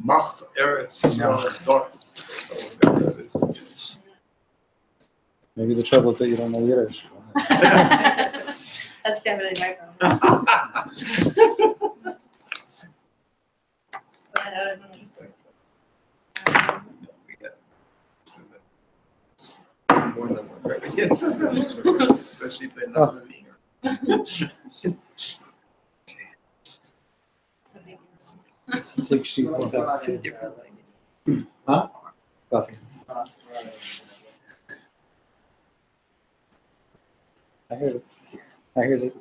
Macht Eretz Yisrael. Maybe the trouble is that you don't know Yiddish. That's definitely my problem. More than one Rebbe, yes. Especially if they're not living here. Take sheets and That's tests. two different things. Huh? Coffee. I heard it. I heard it.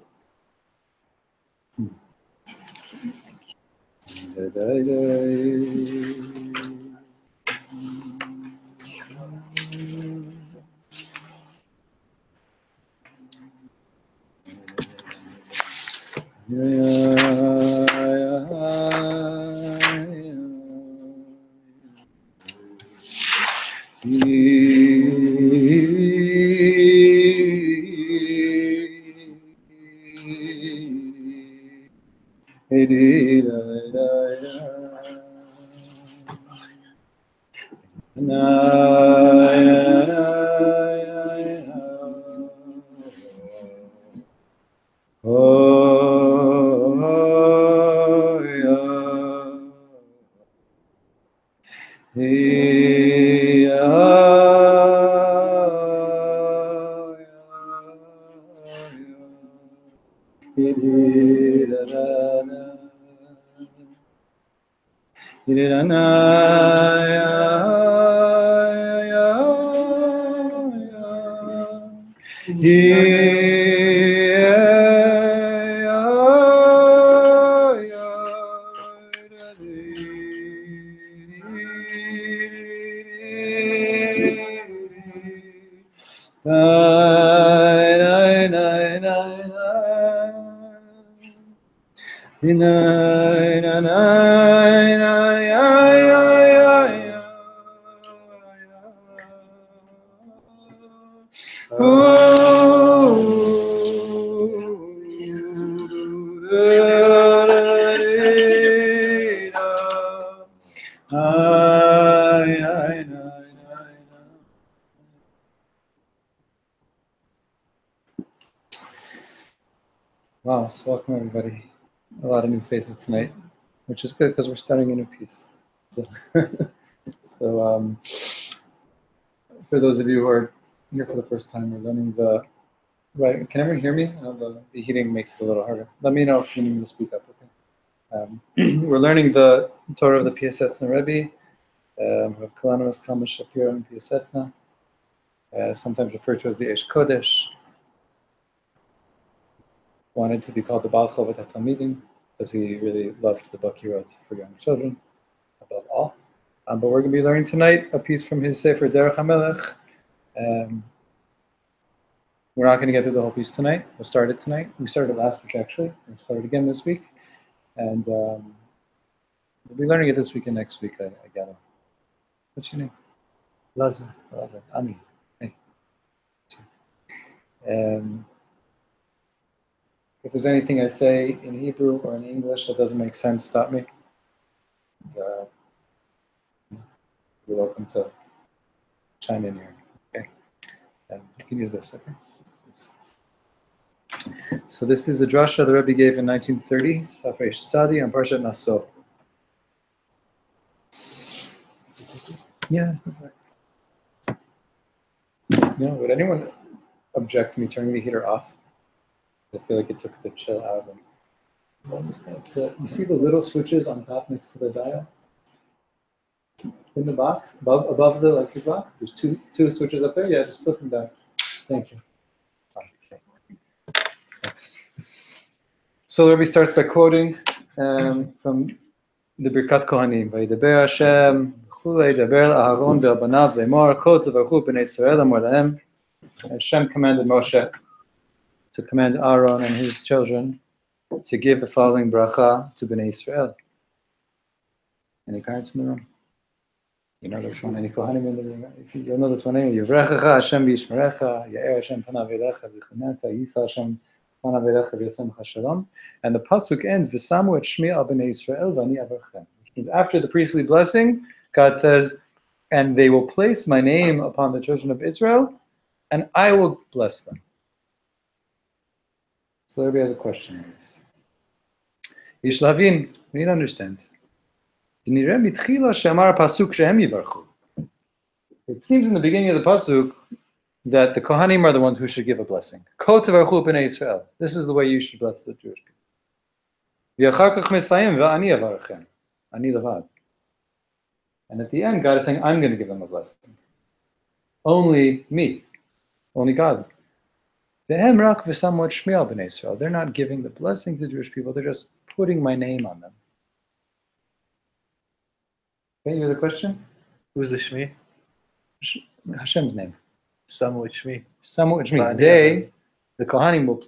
Wow, so welcome everybody. A lot of new faces tonight, which is good because we're starting a new piece. So, for those of you who are here for the first time, we're learning the, right, can everyone hear me? The heating makes it a little harder. Let me know if you need me to speak up, okay? We're learning the Torah of the Piaseczna Rebbe, Reb Shlomo Carlebach up here in Piaseczna, sometimes referred to as the Eish Kodesh. Wanted to be called the Baal Chovat HaTalmidim because he really loved the book he wrote for young children, above all. But we're going to be learning tonight a piece from his Sefer Derech HaMelech. We're not going to get through the whole piece tonight. We'll start it tonight. We started it last week, actually. We'll start it again this week. And we'll be learning it this week and next week, I gather. What's your name? Laza. Ami. Hey. If there's anything I say in Hebrew or in English that doesn't make sense, stop me. And, you're welcome to chime in here. Okay, you can use this. Okay. So this is a drasha the Rebbe gave in 1930, Tafresh Tzadi, on Parshat Naso. Yeah. Would anyone object to me turning the heater off? I feel like it took the chill out of it. You see the little switches on top next to the dial? In the box, above the electric box? There's two switches up there? Yeah, just flip them down. Thank you. Okay. Thanks. So the Rebbe starts by quoting from the Birkat Kohanim. Vayidaber Hashem, Chulei Daber Aharon Be'abanav Lemor, Kol Tvarchu B'nei Yisrael Amor Lahem. Hashem commanded Moshe to command Aaron and his children to give the following bracha to Bnei Israel. Any parents in the room? You know this one? Any Kohanim in the room? If you know this one, Yivrechecha Hashem v'yishmerecha, Ya'er Hashem panav elecha v'chuneka, Yisa Hashem panav elecha v'yasem shalom. And the pasuk ends, V'samu et shmi al Bnei Israel v'ani avarchem. After the priestly blessing, God says, and they will place my name upon the children of Israel, and I will bless them. So everybody has a question on this. Yishlavin, we need to understand. It seems in the beginning of the pasuk that the Kohanim are the ones who should give a blessing. Ko tevarchu b'nei Yisrael. This is the way you should bless the Jewish people. V'achar kach mesayim v'ani avarchem. Ani levad. And at the end, God is saying, I'm going to give them a blessing. Only me. Only God. Ve'hem rak v'samot shmiel b'nei Yisrael. They're not giving the blessing to Jewish people. They're just putting my name on them. Okay, you have the question? Who's the Shmi? Hashem's name. Samu Shmi. Samu Shmi. They, the Kohanim, will,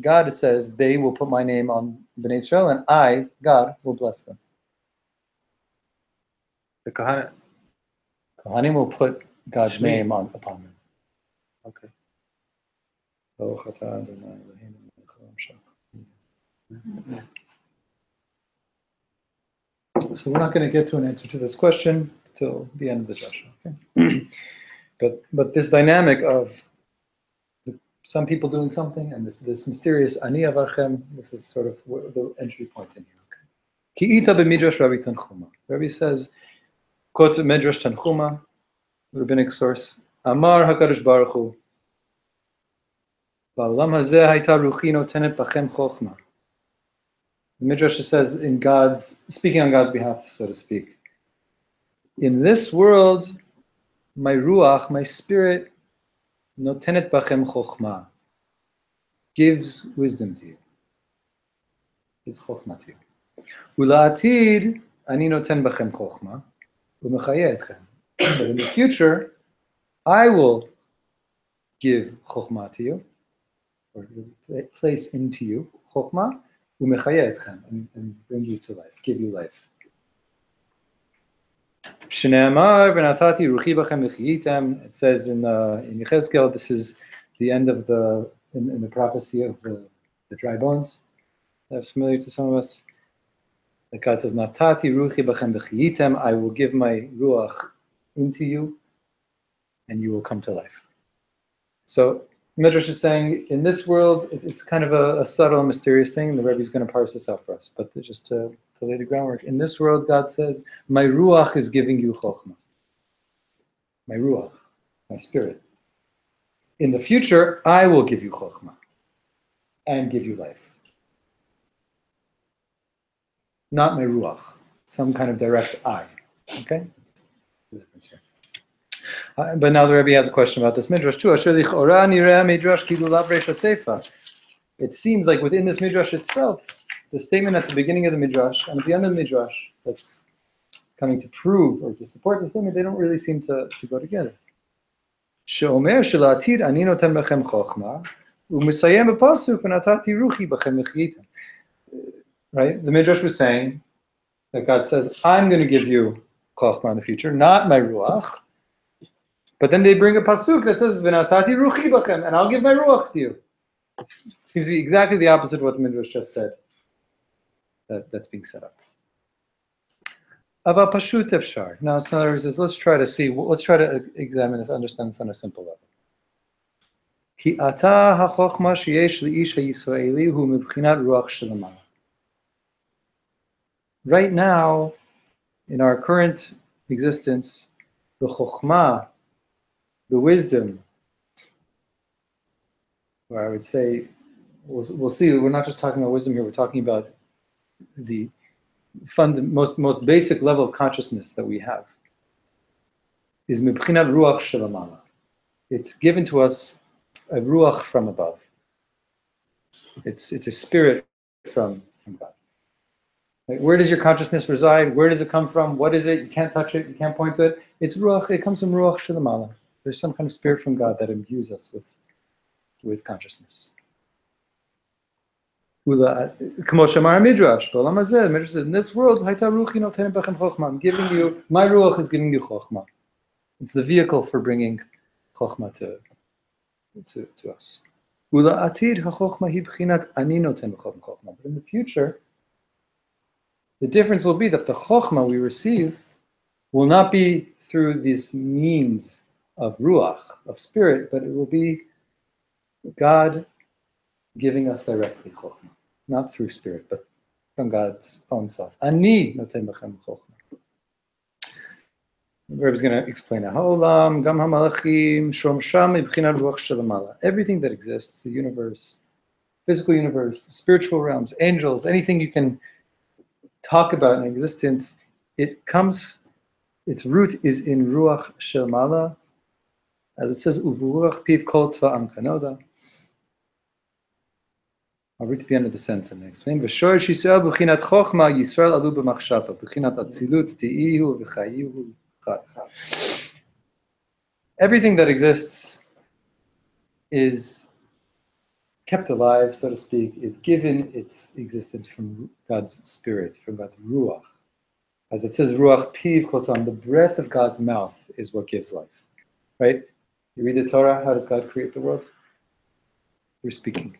God says, they will put my name on Bnei Israel, and I, God, will bless them. The Kohanim will put God's name upon them. Okay. So we're not going to get to an answer to this question till the end of the Joshua. Okay? but this dynamic of some people doing something and this mysterious ani avarchem, this is sort of the entry point in here. Ki ita b'midrash Rabbi Tanchuma. Rabbi says, quotes Midrash Tanchuma, rabbinic source, Amar HaKadosh Baruch Hu, Ba'olam hazeh hayta ruchi notenet bachem chochma. The Midrash says, speaking on God's behalf, so to speak, in this world, my ruach, my spirit, notenet bachem chochma, gives wisdom to you, gives chochma to you. Ula'atid, ani noten bachem chochma, u'mechayeh etchem. But in the future, I will give chochma to you, or place into you chochma, u'mechayeh etchem, and bring you to life, give you life. Shneamar v'natati ruchi bachem v'chiyitem. It says in Yechezkel, this is the end of in the prophecy of the dry bones. That's familiar to some of us. That God says, Natati ruchi bachem v'chiyitem. I will give my ruach into you, and you will come to life. So Midrash is saying, in this world, it's kind of a subtle and mysterious thing. The Rebbe is going to parse this out for us. But just to lay the groundwork, in this world, God says, my ruach is giving you chokhmah. My ruach, my spirit. In the future, I will give you chokhmah and give you life. Not my ruach, some kind of direct I. Okay? That's the difference here. But now the Rebbe has a question about this midrash too. It seems like within this midrash itself, the statement at the beginning of the midrash and at the end of the midrash that's coming to prove or to support the statement, they don't really seem to go together. Right? The midrash was saying that God says, I'm going to give you chokhmah in the future, not my ruach. But then they bring a pasuk that says, "V'natati ruchi bachem," and I'll give my ruach to you. It seems to be exactly the opposite of what the midrash just said. That's being set up. Ava pashut efshar. Now, in other words, let's try to examine this, understand this on a simple level. Ki ata hachochma sheyesh liish hayisraeli hu mibchinat ruach shelama. Right now, in our current existence, the chokhmah, the wisdom, or I would say, we'll see, we're not just talking about wisdom here, we're talking about the most basic level of consciousness that we have, is mibchinat ruach shelamala. It's given to us a ruach from above. It's a spirit from God. Like, where does your consciousness reside? Where does it come from? What is it? You can't touch it, you can't point to it. It's ruach, it comes from ruach shelamala. There's some kind of spirit from God that imbues us with consciousness. Midrash says, in this world, I'm giving you, my ruach is giving you chokhmah. It's the vehicle for bringing chokhmah to us. But in the future, The difference will be that the chokhmah we receive will not be through this means of ruach, of spirit, but it will be God giving us directly chokhmah, not through spirit, but from God's own self. Ani noten bechem chokhmah. The Rebbe is going to explain it. Ha'olam, gam ha'malachim, shomsham mibchinat ruach shelamala. Everything that exists, the universe, physical universe, spiritual realms, angels, anything you can talk about in existence, it comes, its root is in ruach shelamala, as it says, uvuruach piv kol tzva'am kanoda. I'll read to the end of the sentence and explain. V'shorish Yisrael b'chinat chochma, Yisrael alu b'machshava, b'chinat atzilut, ti'ihu, v'chayihu, chad. Everything that exists is kept alive, so to speak, is given its existence from God's spirit, from God's ruach. As it says, ruach piv kol tzva'am, the breath of God's mouth is what gives life. Right? You read the Torah, how does God create the world? Through speaking.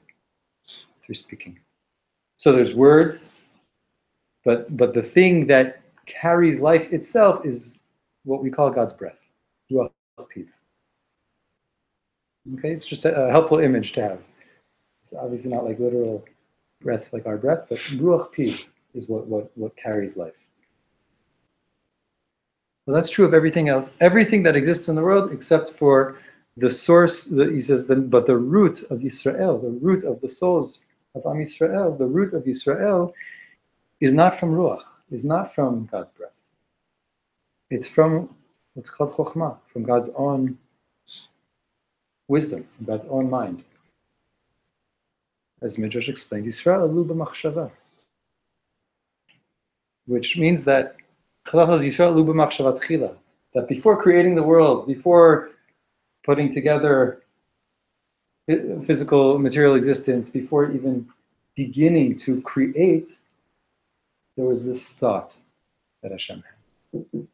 Through speaking. So there's words, but the thing that carries life itself is what we call God's breath. Ruach piv. Okay, it's just a helpful image to have. It's obviously not like literal breath like our breath, but ruach piv is what carries life. Well, that's true of everything else. Everything that exists in the world except for the source, he says, but the root of Yisrael, the root of the souls of Am Yisrael, the root of Yisrael is not from Ruach, is not from God's breath. It's from what's called Chokhmah, from God's own wisdom, from God's own mind. As Midrash explains, Yisrael alu b'machshava, which means that that before creating the world, before putting together physical material existence, before even beginning to create, there was this thought that Hashem had,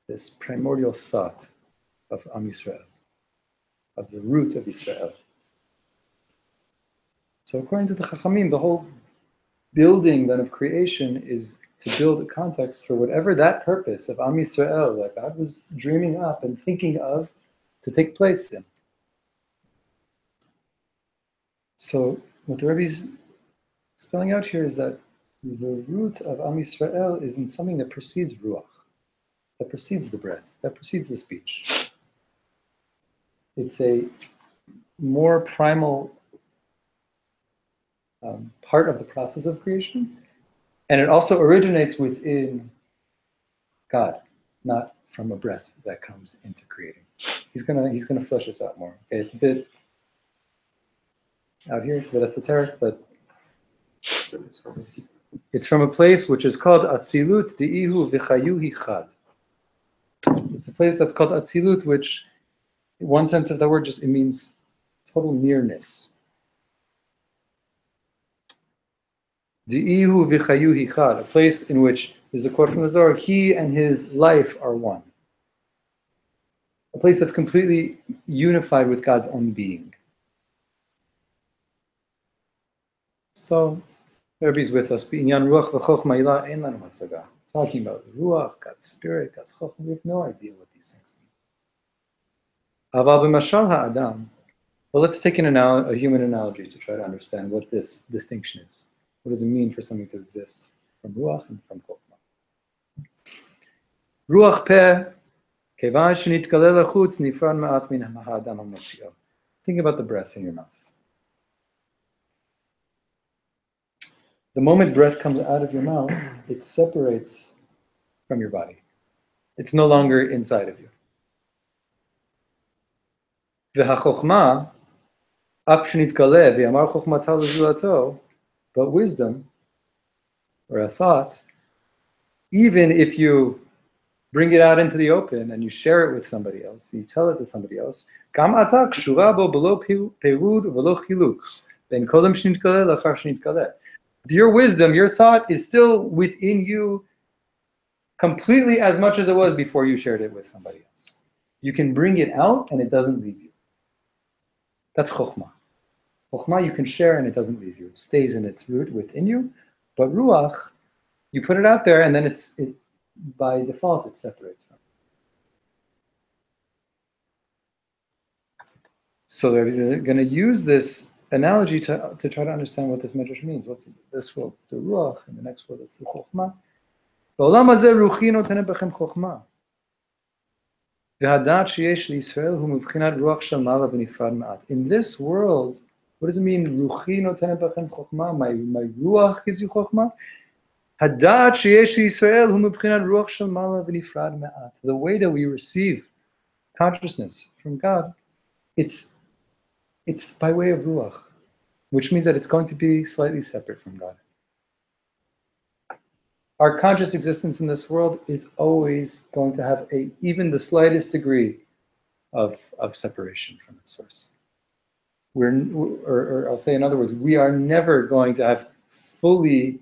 this primordial thought of Am Yisrael, of the root of Yisrael. So according to the Chachamim, the whole building then of creation is to build a context for whatever that purpose of Am Yisrael that God was dreaming up and thinking of to take place in. So what the Rebbe is spelling out here is that the root of Am Yisrael is in something that precedes Ruach, that precedes the breath, that precedes the speech. It's a more primal part of the process of creation, and it also originates within God, not from a breath that comes into creating. He's gonna flesh this out more. Okay, it's a bit out here, it's a bit esoteric, but it's from a place which is called Atzilut Di'ihu V'chayu Chad. It's a place that's called Atzilut, which, in one sense of the word, it means total nearness. Di'ihu V'chayu Chad, a place in which, is a quote from the Zohar, he and his life are one. A place that's completely unified with God's own being. So, everybody's with us. Talking about Ruach, God's Spirit, God's Chokhmah. We have no idea what these things mean. Well, let's take a human analogy to try to understand what this distinction is. What does it mean for something to exist from Ruach and from Chokhmah? Ruach peh, kevan shenitgaleh lachutz nifran ma'at min ha'adam ha'motzio. Think about the breath in your mouth. The moment breath comes out of your mouth, it separates from your body. It's no longer inside of you. V'ha'chokhmah, ap shenitgaleh v'yamar chokhmata l'zulato, but wisdom, or a thought, even if you bring it out into the open and you share it with somebody else, you tell it to somebody else, gam ata kshura bo b'lo perud v'lo chiluk, ben kodem shenitgaleh lachar shenitgaleh. Your wisdom, your thought is still within you completely as much as it was before you shared it with somebody else. You can bring it out and it doesn't leave you. That's chokhmah. Chokhmah you can share and it doesn't leave you. It stays in its root within you. But ruach, You put it out there, and then by default it separates from it. So they're going to use this analogy to try to understand what this medrash means. What's this world is the ruach, and the next world is the chokhmah. בעולם הזה רוחי נותנת בכם חוכמה. והדעת שיש לישראל הוא מבחינת רוח של מעלה ונפרד מעט. In this world, what does it mean? רוחי נותנת בכם חוכמה. My ruach gives you חוכמה. הדעת שיש לישראל הוא מבחינת רוח של מעלה ונפרד מעט. The way that we receive consciousness from God, it's by way of ruach, which means that it's going to be slightly separate from God. Our conscious existence in this world is always going to have even the slightest degree of separation from its source. Or I'll say in other words, we are never going to have fully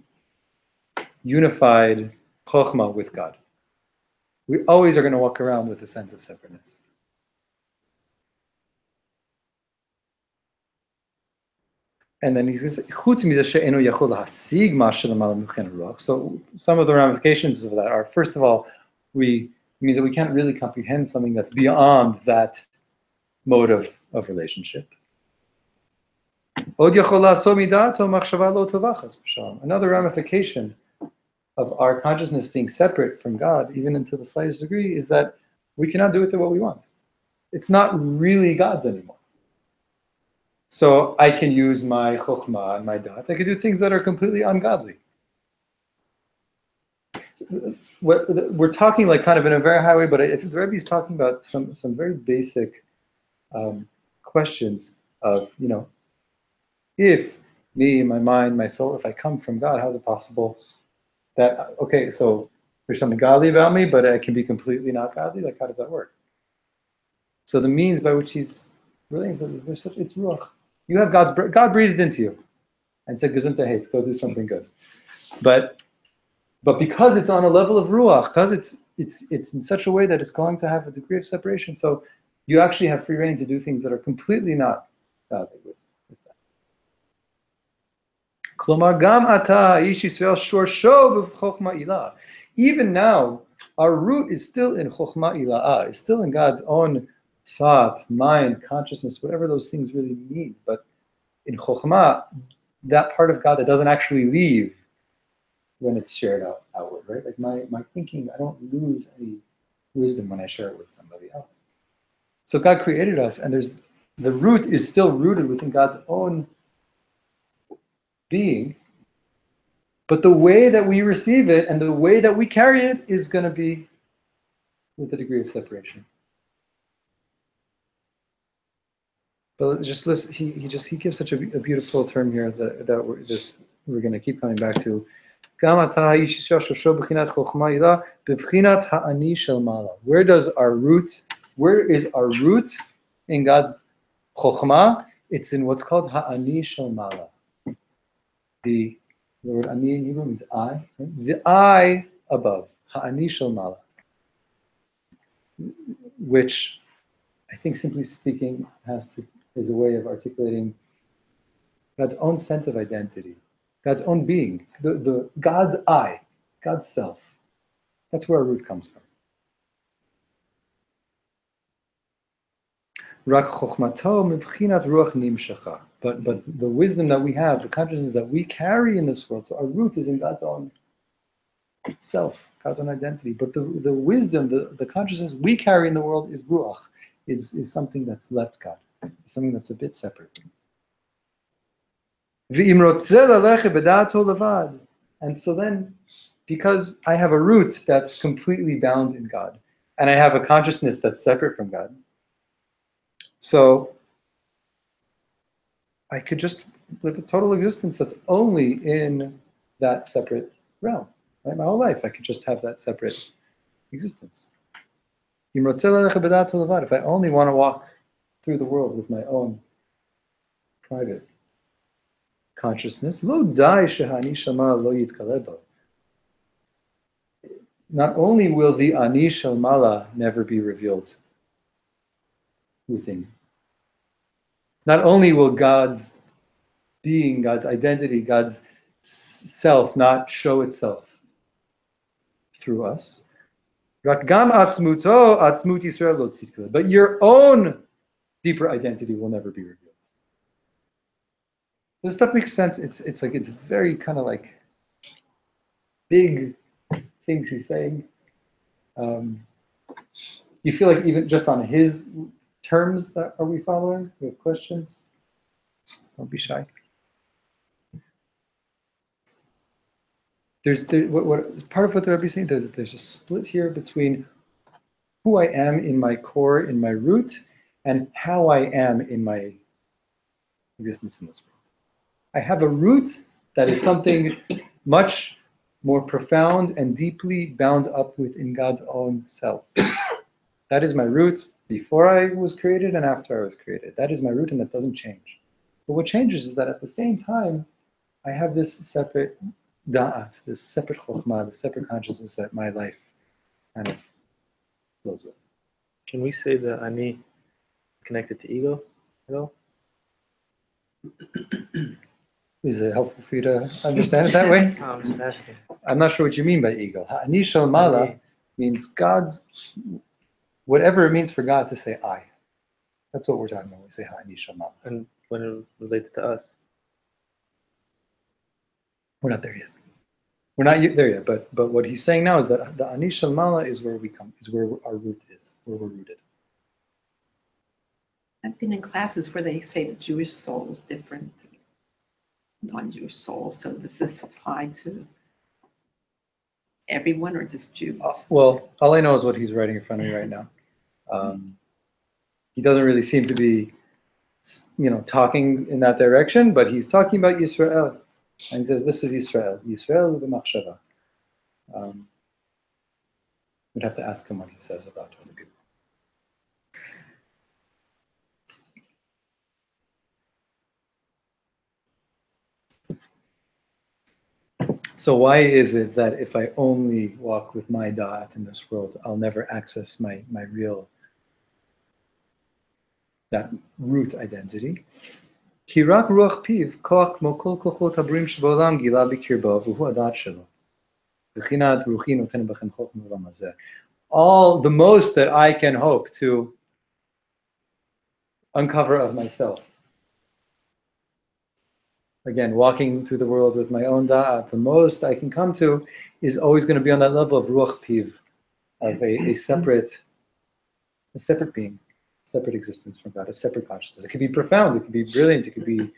unified chokhmah with God. We always are going to walk around with a sense of separateness. And then he says, so some of the ramifications of that are, first of all, means that we can't really comprehend something that's beyond that mode of relationship. Another ramification of our consciousness being separate from God, even into the slightest degree, is that we cannot do with it what we want. It's not really God's anymore. So I can use my chokhmah and my dat. I can do things that are completely ungodly. We're talking like kind of in a very high way, but I think the Rebbe is talking about some very basic questions of, if me, my mind, my soul, if I come from God, how is it possible that, okay, so there's something godly about me, but I can be completely not godly? Like, how does that work? So the means by which he's relating, so it's ruach. You have God breathed into you and said, "Gesundheit, hey, go do something good." But because it's on a level of ruach, because it's in such a way that it's going to have a degree of separation, so you actually have free reign to do things that are completely not godly with that. Klomar gam ata ish Yisrael shorsho b'chokhmah ilah. Even now, our root is still in chokhmah ila'ah. It's still in God's own thought, mind, consciousness, whatever those things really mean. But in chokhmah, that part of God that doesn't actually leave when it's shared outward, right? Like my thinking, I don't lose any wisdom when I share it with somebody else. So God created us, and the root is still rooted within God's own being, but the way that we receive it and the way that we carry it is going to be with a degree of separation. But just listen, he gives such a beautiful term here that we're going to keep coming back to. Where is our root in God's chokhmah? It's in what's called ha'ani shel mala. The word ani in Hebrew means I. The I above, ha'ani shel mala, which I think, simply speaking, is a way of articulating God's own sense of identity, God's own being, the God's I, God's self. That's where our root comes from. Rak chokhmato mibchinat ruach nimshacha. But the wisdom that we have, the consciousness that we carry in this world, so our root is in God's own self, God's own identity. But the wisdom, the consciousness we carry in the world is ruach, is something that's left God, something that's a bit separate. And so then, because I have a root that's completely bound in God, and I have a consciousness that's separate from God, so I could just live a total existence that's only in that separate realm. Right? My whole life, I could just have that separate existence. If I only want to walk through the world with my own private consciousness, not only will the ani shel mala never be revealed within you, not only will God's being, God's identity, God's self not show itself through us. Rak gam atzmuto, atzmut Yisrael lo titkele. But your own deeper identity will never be revealed. This stuff makes sense. It's very kind of like big things he's saying. You feel like even just on his terms, that are we following? We have questions? Don't be shy. What part of what the Rebbe is saying, there's a split here between who I am in my core, in my root, and how I am in my existence in this world. I have a root that is something much more profound and deeply bound up within God's own self. That is my root before I was created and after I was created. That is my root, and that doesn't change. But what changes is that at the same time, I have this separate da'at, this separate chokhmah, this separate consciousness that my life kind of flows with. Can we say that ani connected to ego at all? Is it helpful for you to understand it that way? I'm just asking. I'm not sure what you mean by ego. Ha'ani shel mala means God's, whatever it means for God to say I. That's what we're talking about when we say ha'ani shel mala. And when it related to us? We're not there yet. We're not there yet, but what he's saying now is that the ani shel mala is where we come, is where our root is, where we're rooted. I've been in classes where they say the Jewish soul is different than non-Jewish soul. So does this apply to everyone or just Jews? Well, all I know is what he's writing in front of me right now. He doesn't really seem to be, talking in that direction, but he's talking about Yisrael. And he says, this is Yisrael. Yisrael b'machshava. We'd have to ask him what he says about other people. So why is it that if I only walk with my da'at in this world, I'll never access my real, that root identity? All the most that I can hope to uncover of myself. Again, walking through the world with my own da'at, the most I can come to is always going to be on that level of ruach piv, of a separate being, separate existence from God, a separate consciousness. It could be profound, it could be brilliant, it could be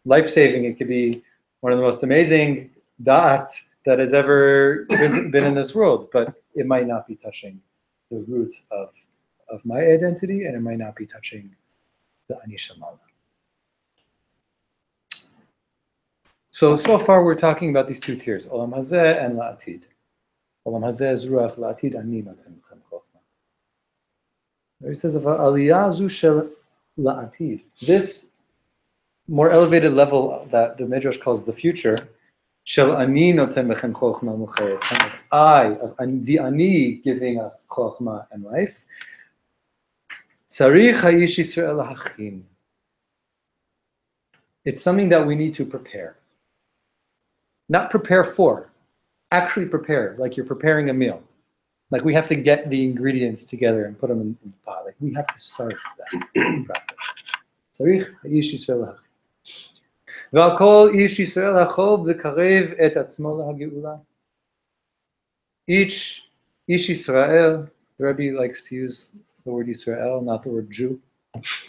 life-saving, it could be one of the most amazing da'at that has ever been in this world, but it might not be touching the root of my identity, and it might not be touching the ani shel mala. So far we're talking about these two tiers, Olam Hazeh and La'atid. Olam Hazeh is Ruach, La'atid Ani Noten B'chem Chochmah. He says of Aliyah Zu Shel La'atid, this more elevated level that the Midrash calls the future, Shel Ani Noten B'chem Chochmah Muchayet, kind of I, of the Ani giving us Chochmah and life. Tzarich Ha'ish Yisrael Hachin. It's something that we need to prepare. Not prepare for, actually prepare, like you're preparing a meal. Like we have to get the ingredients together and put them in the pot. Like we have to start that process. Tzarich ha'ish Yisrael ha'achim. V'al kol ish Yisrael ha'chov l'karev et atzmo la'ha'geula. Each ish Yisrael, the Rebbe likes to use the word Yisrael, not the word Jew,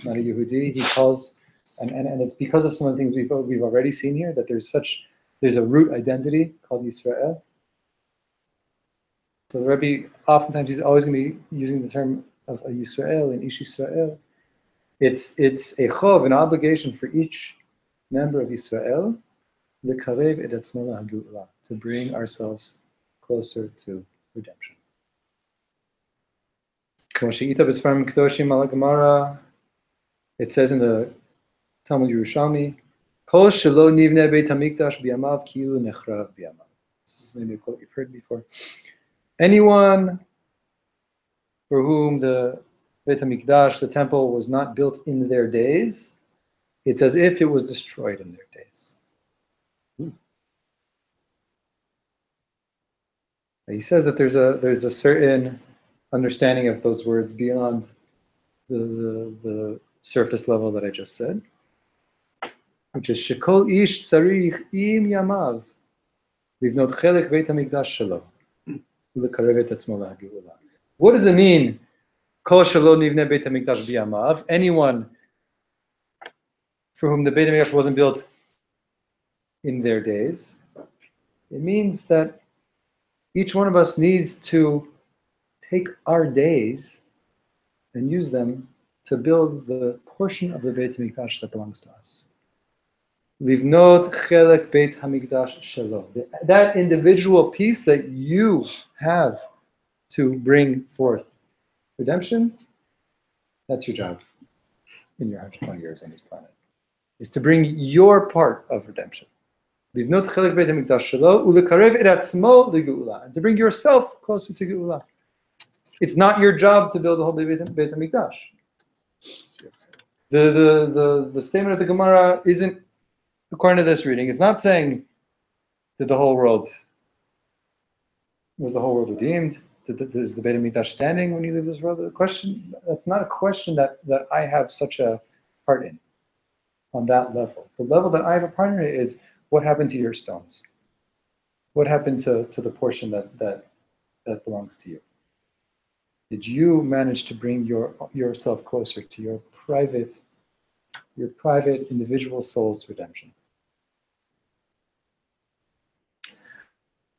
not a Yehudi. He calls, and it's because of some of the things we've already seen here, that there's a root identity called Yisrael. So the Rebbe, oftentimes he's always going to be using the term of a Yisrael and Ish Yisrael. It's a chov, an obligation for each member of Yisrael, l'karev et atzmo la'ha'geula, to bring ourselves closer to redemption. It says in the Talmud Yerushalmi, Kol shelo nivne beit hamikdash biyamav ki'ilu nechrav biyamav. This is maybe a quote you've heard before. Anyone for whom the Beit HaMikdash, the temple, was not built in their days, it's as if it was destroyed in their days. He says that there's a certain understanding of those words beyond the surface level that I just said, which is Shekol ish tzarich im yamav livnot chelek beit hamikdash shelo ulekarev et atzmo lahageula. What does it mean? Kol shelo nivne beit hamikdash biyamav. Anyone for whom the Beit HaMikdash wasn't built in their days. It means that each one of us needs to take our days and use them to build the portion of the Beit HaMikdash that belongs to us. Livnot chelek Beit HaMikdash shelo. That individual piece that you have to bring forth redemption, that's your job in your 120 years on this planet, is to bring your part of redemption. Livnot chelek Beit HaMikdash shelo ulekarev et atzmo legeula. And to bring yourself closer to Geula. It's not your job to build the whole Beit HaMikdash. The statement of the Gemara isn't, according to this reading, it's not saying that was the whole world redeemed? Is the Beit HaMikdash standing when you leave this world? That's not a question that I have such a part in on that level. The level that I have a part in is what happened to your stones? What happened to the portion that belongs to you? Did you manage to bring yourself closer to your private individual soul's redemption?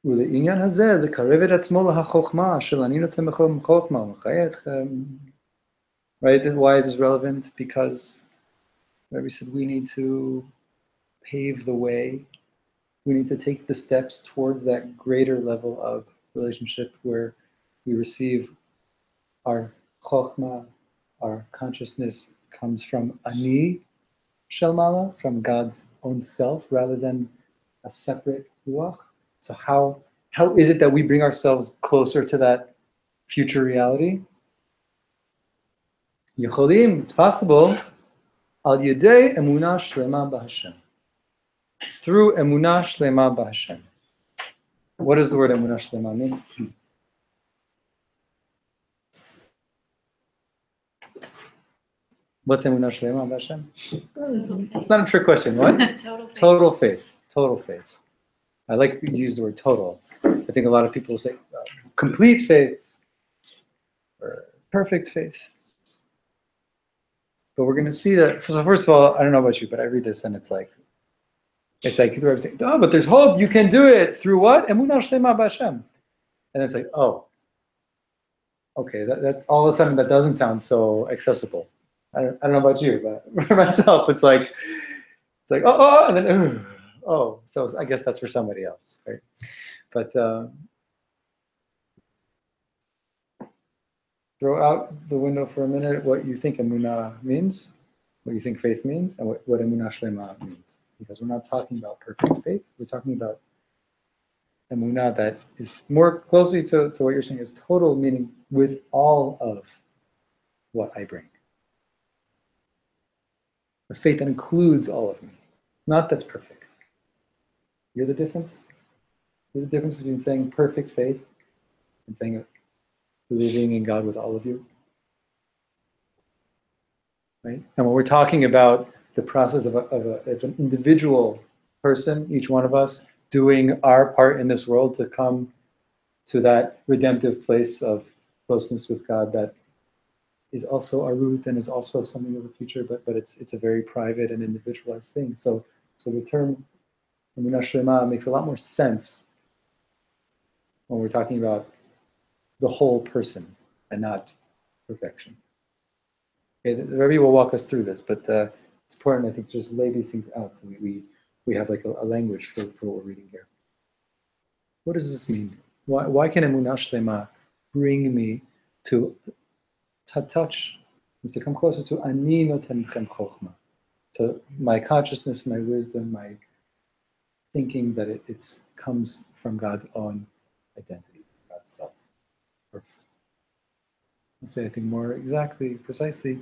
Right? Why is this relevant? Because Rabbi said we need to pave the way. We need to take the steps towards that greater level of relationship where we receive our chokhmah, our consciousness comes from ani shalmala, from God's own self, rather than a separate ruach. So how is it that we bring ourselves closer to that future reality? Yecholim, it's possible, al yedei emunah shlema b'Hashem. Through emunah shlema b'Hashem. What does the word emunah shlema mean? What's emunah shlema b'Hashem? It's not a trick question. What? Total faith. Total faith. I like to use the word total. I think a lot of people say complete faith or perfect faith. But we're going to see that. So first of all, I don't know about you, but I read this and it's like people are saying, oh, but there's hope. You can do it through what? Emunah shlema b'Hashem. And it's like, oh, okay. That all of a sudden that doesn't sound so accessible. I don't know about you, but for myself, it's like oh, and then oh. So I guess that's for somebody else, right? But throw out the window for a minute what you think emunah means, what you think faith means, and what emunah shlema means. Because we're not talking about perfect faith. We're talking about emunah that is more closely to what you're saying is total, meaning with all of what I bring. A faith that includes all of me. Not that's perfect. You're the difference? You're the difference between saying perfect faith and saying believing in God with all of you. Right? And when we're talking about the process of an individual person, each one of us, doing our part in this world to come to that redemptive place of closeness with God that is also our root and is also something of the future, but it's a very private and individualized thing. So the term emunah shlema makes a lot more sense when we're talking about the whole person and not perfection. Okay, the Rebbe will walk us through this, but it's important, I think, to just lay these things out so we have like a language for what we're reading here. What does this mean? Why can emunah shlema bring me to touch, to come closer to ani noten chem chokhmah, to my consciousness, my wisdom, my thinking that it comes from God's own identity, God's self. Or I'll say, I think more exactly, precisely,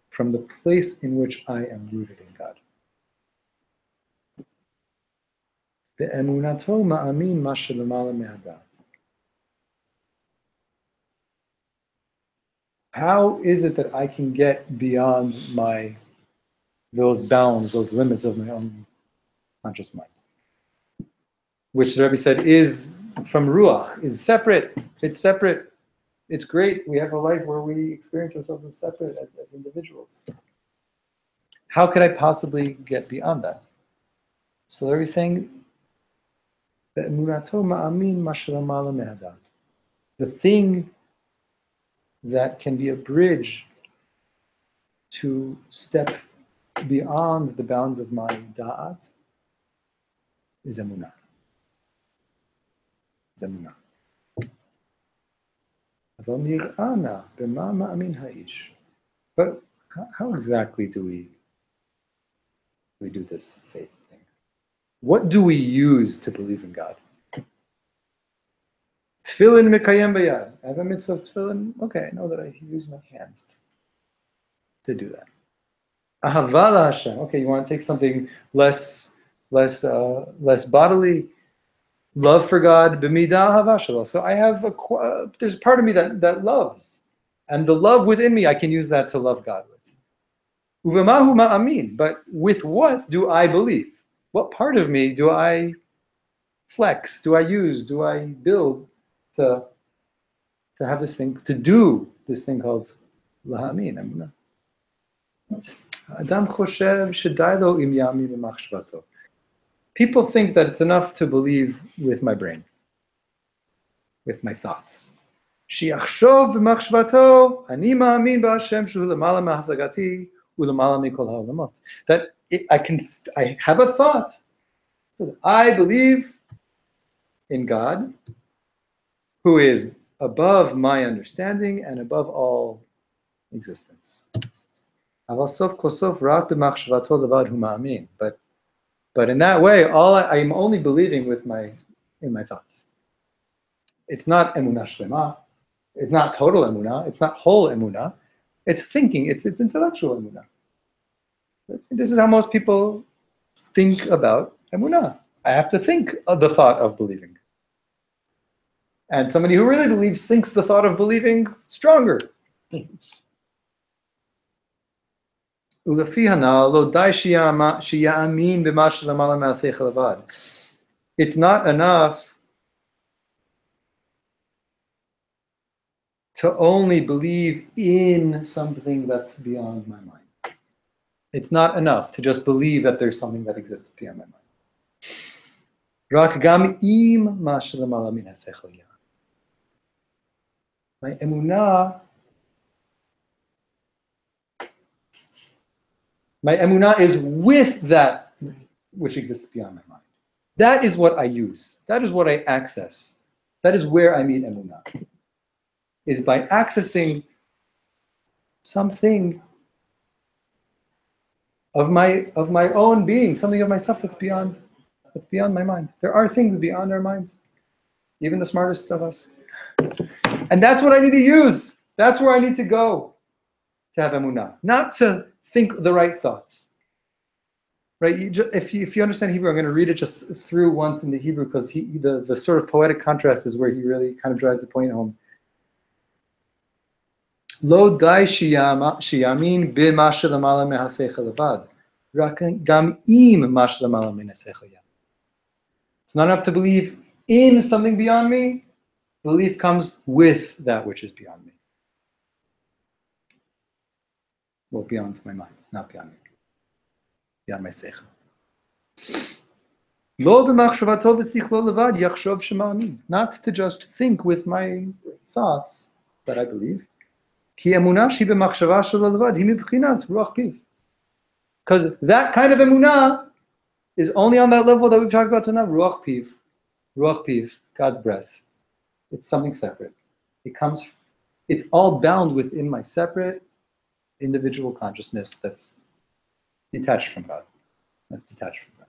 from the place in which I am rooted in God. Be'emunato ma'amin ma shelemala me'hadat. How is it that I can get beyond those bounds, those limits of my own conscious mind? Which the Rebbe said is from Ruach, is separate. It's separate. It's great. We have a life where we experience ourselves as separate, as individuals. How could I possibly get beyond that? So the Rebbe is saying, the thing that can be a bridge to step beyond the bounds of my da'at is emunah. Is emunah. But how exactly do we do this faith thing? What do we use to believe in God? Tefillin mekayem bayad. I have a mitzvah of tefillin. Okay, I know that I use my hands to do that. Ahava Hashem. Okay, you want to take something less bodily. Love for God. B'midah ahava shelo. So I have there's a part of me that loves, and the love within me I can use that to love God with. Uvemahu ma'amin. But with what do I believe? What part of me do I flex? Do I use? Do I build to have this thing, to do this thing called la'amin, emunah? Adam choshev shedai lo im ya'amin b'machshavato. People think that it's enough to believe with my brain, with my thoughts. Shiachshov b'machshavato ani ma'amin b'Hashem shehu l'mala mehasagati u'l'mala mikol ha'olamot. That I have a thought. So I believe in God, who is above my understanding and above all existence. But in that way, I'm only believing in my thoughts. It's not emunah shlema. It's not total emunah. It's not whole emunah. It's thinking. It's intellectual emunah. This is how most people think about emunah. I have to think of the thought of believing. And somebody who really believes thinks the thought of believing stronger. It's not enough to only believe in something that's beyond my mind. It's not enough to just believe that there's something that exists beyond my mind. My emunah is with that which exists beyond my mind. That is what I use. That is what I access. That is where I meet emunah. Is by accessing something of my own being, something of myself that's beyond my mind. There are things beyond our minds, even the smartest of us. And that's what I need to use. That's where I need to go to have emunah, not to think the right thoughts. Right? If you understand Hebrew, I'm going to read it just through once in the Hebrew because the sort of poetic contrast is where he really kind of drives the point home. Lo dai shiyamin b'ma shelamala mehasecha levad, rak gam im ma shelamala mehasecha yam. It's not enough to believe in something beyond me. Belief comes with that which is beyond me. Well, beyond my mind, not beyond me. Beyond my seicha. Lo b'machshavato v'sichlo levad yachshov shema'amin. Not to just think with my thoughts that I believe. Ki emunah shi b'machshava shelo levad hi mibchinat ruach piv. Because that kind of emunah is only on that level that we've talked about tonight. Ruach piv, God's breath. It's something separate. It's all bound within my separate individual consciousness that's detached from God. That's detached from God.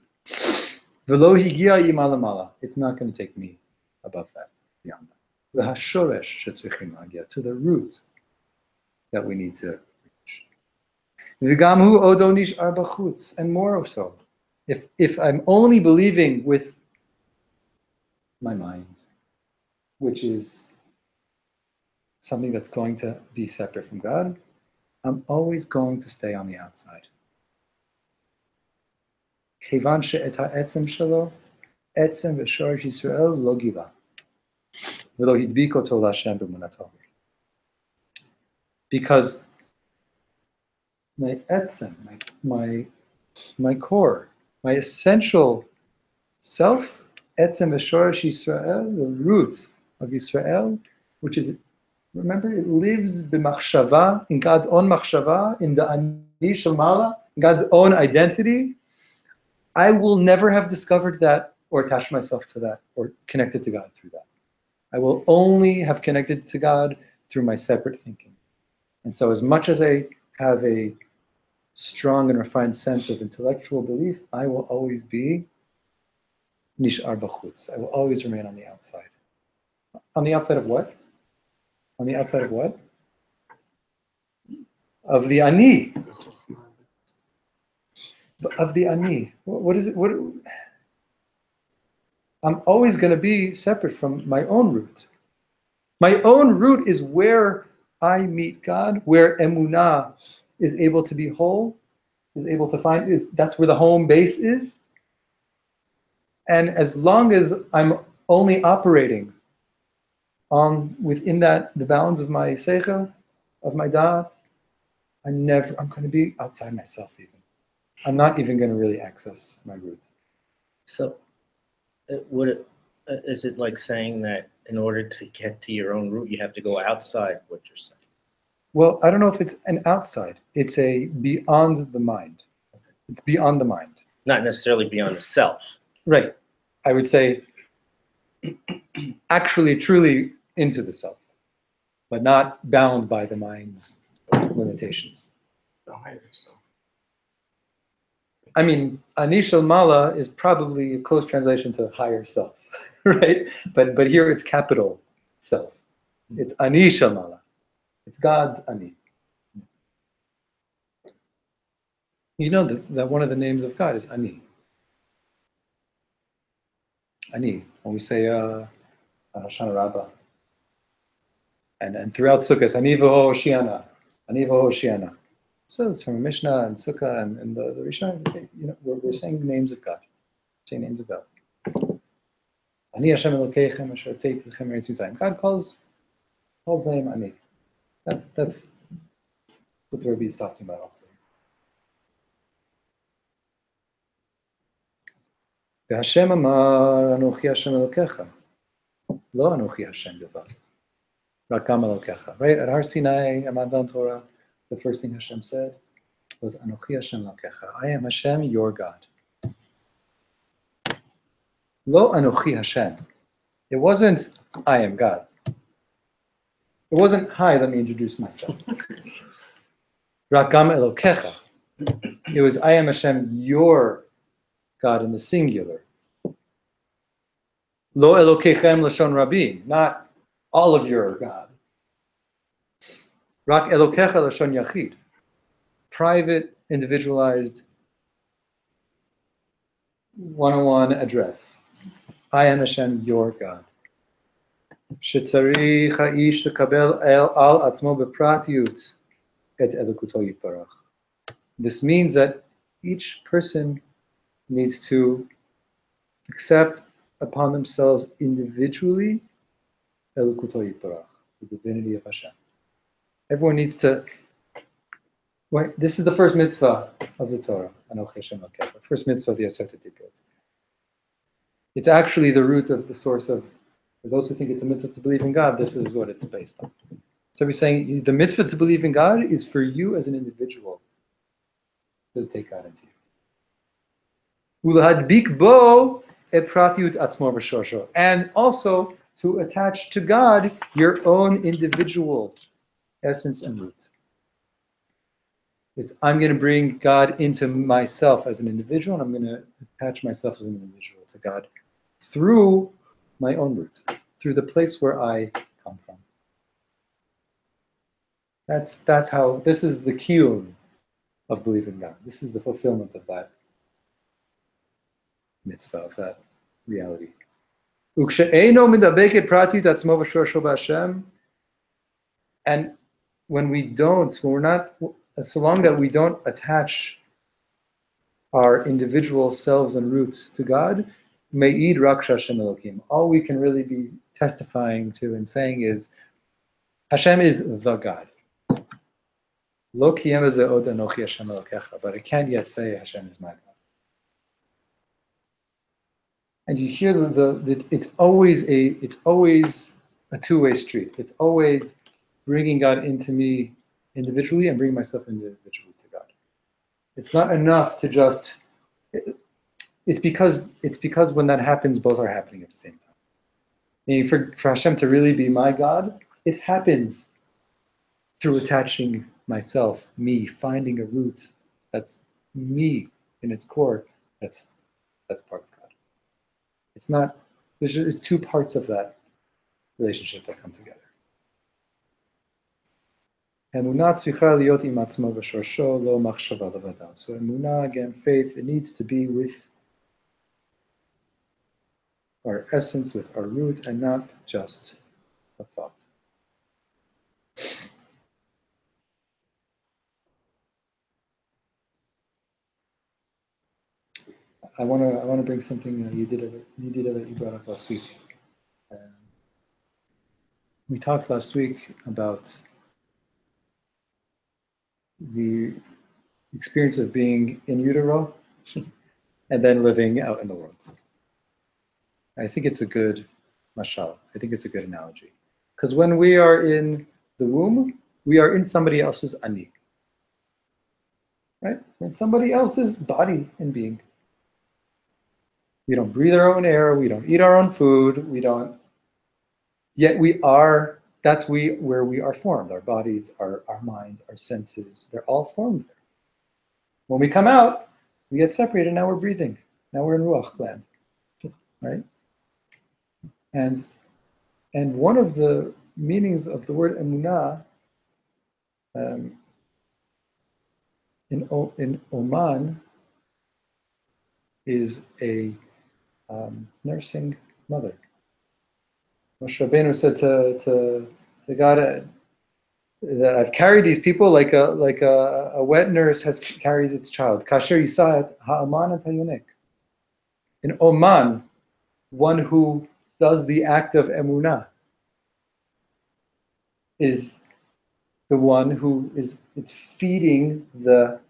V'lo higia imalamala. It's not going to take me above that, beyond that. V'hashoresh shetzrichim lagia, to the root that we need to reach. V'gamhu odo nish'ar b'chutz, and more so. If I'm only believing with my mind, which is something that's going to be separate from God, I'm always going to stay on the outside. כיוון שאת העצם שלו, עצם ושורש ישראל לא גילה, ולא הדביק אותו להשם באמונתו. Because my etzem, my core, my essential self, etzem v'shoresh Yisrael, the root of Yisrael, which is, remember, it lives b'machshava, in God's own machshava, in the ani shel mala, in God's own identity. I will never have discovered that or attached myself to that or connected to God through that. I will only have connected to God through my separate thinking. And so as much as I have a strong and refined sense of intellectual belief, I will always be nish'ar b'chutz. I will always remain on the outside. On the outside of what? On the outside of what? Of the ani. Of the ani. What is it? What? I'm always going to be separate from my own root. My own root is where I meet God, where emunah is able to be whole, is able to find, that's where the home base is. And as long as I'm only operating within that, the bounds of my seichel, of my da'at, I'm going to be outside myself even. I'm not even going to really access my root. So, is it like saying that in order to get to your own root, you have to go outside what you're saying? Well, I don't know if it's an outside. It's a beyond the mind. It's beyond the mind. Not necessarily beyond the self. Right. I would say actually truly into the self, but not bound by the mind's limitations. The higher self. I mean, ani shel mala is probably a close translation to higher self, right? But here it's capital self. It's ani shel mala. It's God's ani. You know that one of the names of God is ani. Ani. When we say Hoshana Rabbah. And throughout Sukkot, ani v'ho Hoshiana. Ani v'ho Hoshiana. So it's from Mishnah and Sukkah and the Rishon. We're saying names of God. Saying names of God. Ani Hashem Elokeichem asher tzeitti lechem eretz Mitzrayim. God calls the name Ani. That's what the Rebbe is talking about also. Hashem amar Anochi Hashem Elokecha. Lo Anochi Hashem b'lvad. Rak Gam Elokecha. Right at Har Sinai, Amadan Torah. The first thing Hashem said was, Anochi Hashem Elokecha. I am Hashem, your God. Lo Anochi Hashem. It wasn't, I am God. It wasn't, hi, let me introduce myself. Rak Gam Elokecha. It was, I am Hashem, your God in the singular. Lo Elokechem Lashon Rabim. Not all of your God. Rak Elokecha Lashon Yachid. Private, individualized, one-on-one address. I am Hashem, your God. Shetzarich ha'ish lekabel al atzmo bepratiyut et elokuto yitbarach. This means that each person needs to accept upon themselves individually elokuto yitbarach, the divinity of Hashem. Everyone needs to. Wait, this is the first mitzvah of the Torah. Anochi Hashem Elokecha. First mitzvah of the Aseret Dibrot. It's actually the root of the source of. For those who think it's a mitzvah to believe in God, this is what it's based on. So we're saying the mitzvah to believe in God is for you as an individual to take God into you. Ulahadbik bo et pratiyut atzmo v'shosho. And also to attach to God your own individual essence and root. I'm going to bring God into myself as an individual, and I'm going to attach myself as an individual to God through my own root, through the place where I come from. That's how, this is the kiyum of believing God. This is the fulfillment of that mitzvah, of that reality. Ukshe'eino midabeket pratiyut atzmo v'shosho b'Hashem, And when we're not, so long that we don't attach our individual selves and roots to God, Me'id Rak Hashem Elokim. All we can really be testifying to and saying is, Hashem is the God. Lo kiyem ze od anochi Hashem Elokecha, but I can't yet say Hashem is my God. And you hear it's always a two-way street. It's always bringing God into me individually and bringing myself individually to God. It's not enough to just. It's because when that happens, both are happening at the same time. Meaning for Hashem to really be my God, it happens through attaching myself, me, finding a root that's me in its core. That's part of God. It's not. There's two parts of that relationship that come together. Emunah tzricha liot im atzmo v'shorsho lo machshava levada. So emunah, again, faith, it needs to be with our essence, with our root, and not just a thought. I want to bring something you brought up last week. We talked last week about the experience of being in utero and then living out in the world. I think it's a good mashal. I think it's a good analogy. Because when we are in the womb, we are in somebody else's ani. Right? In somebody else's body and being. We don't breathe our own air, we don't eat our own food, yet we are, where we are formed. Our bodies, our minds, our senses, they're all formed there. When we come out, we get separated, now we're breathing. Now we're in Ruach land, right? And one of the meanings of the word emunah in Oman is a nursing mother. Moshe Rabbeinu said to God that I've carried these people like a wet nurse carries its child. Kasher Yisayat ha'aman atayonek. In Oman, one who does the act of emunah is the one who it's feeding the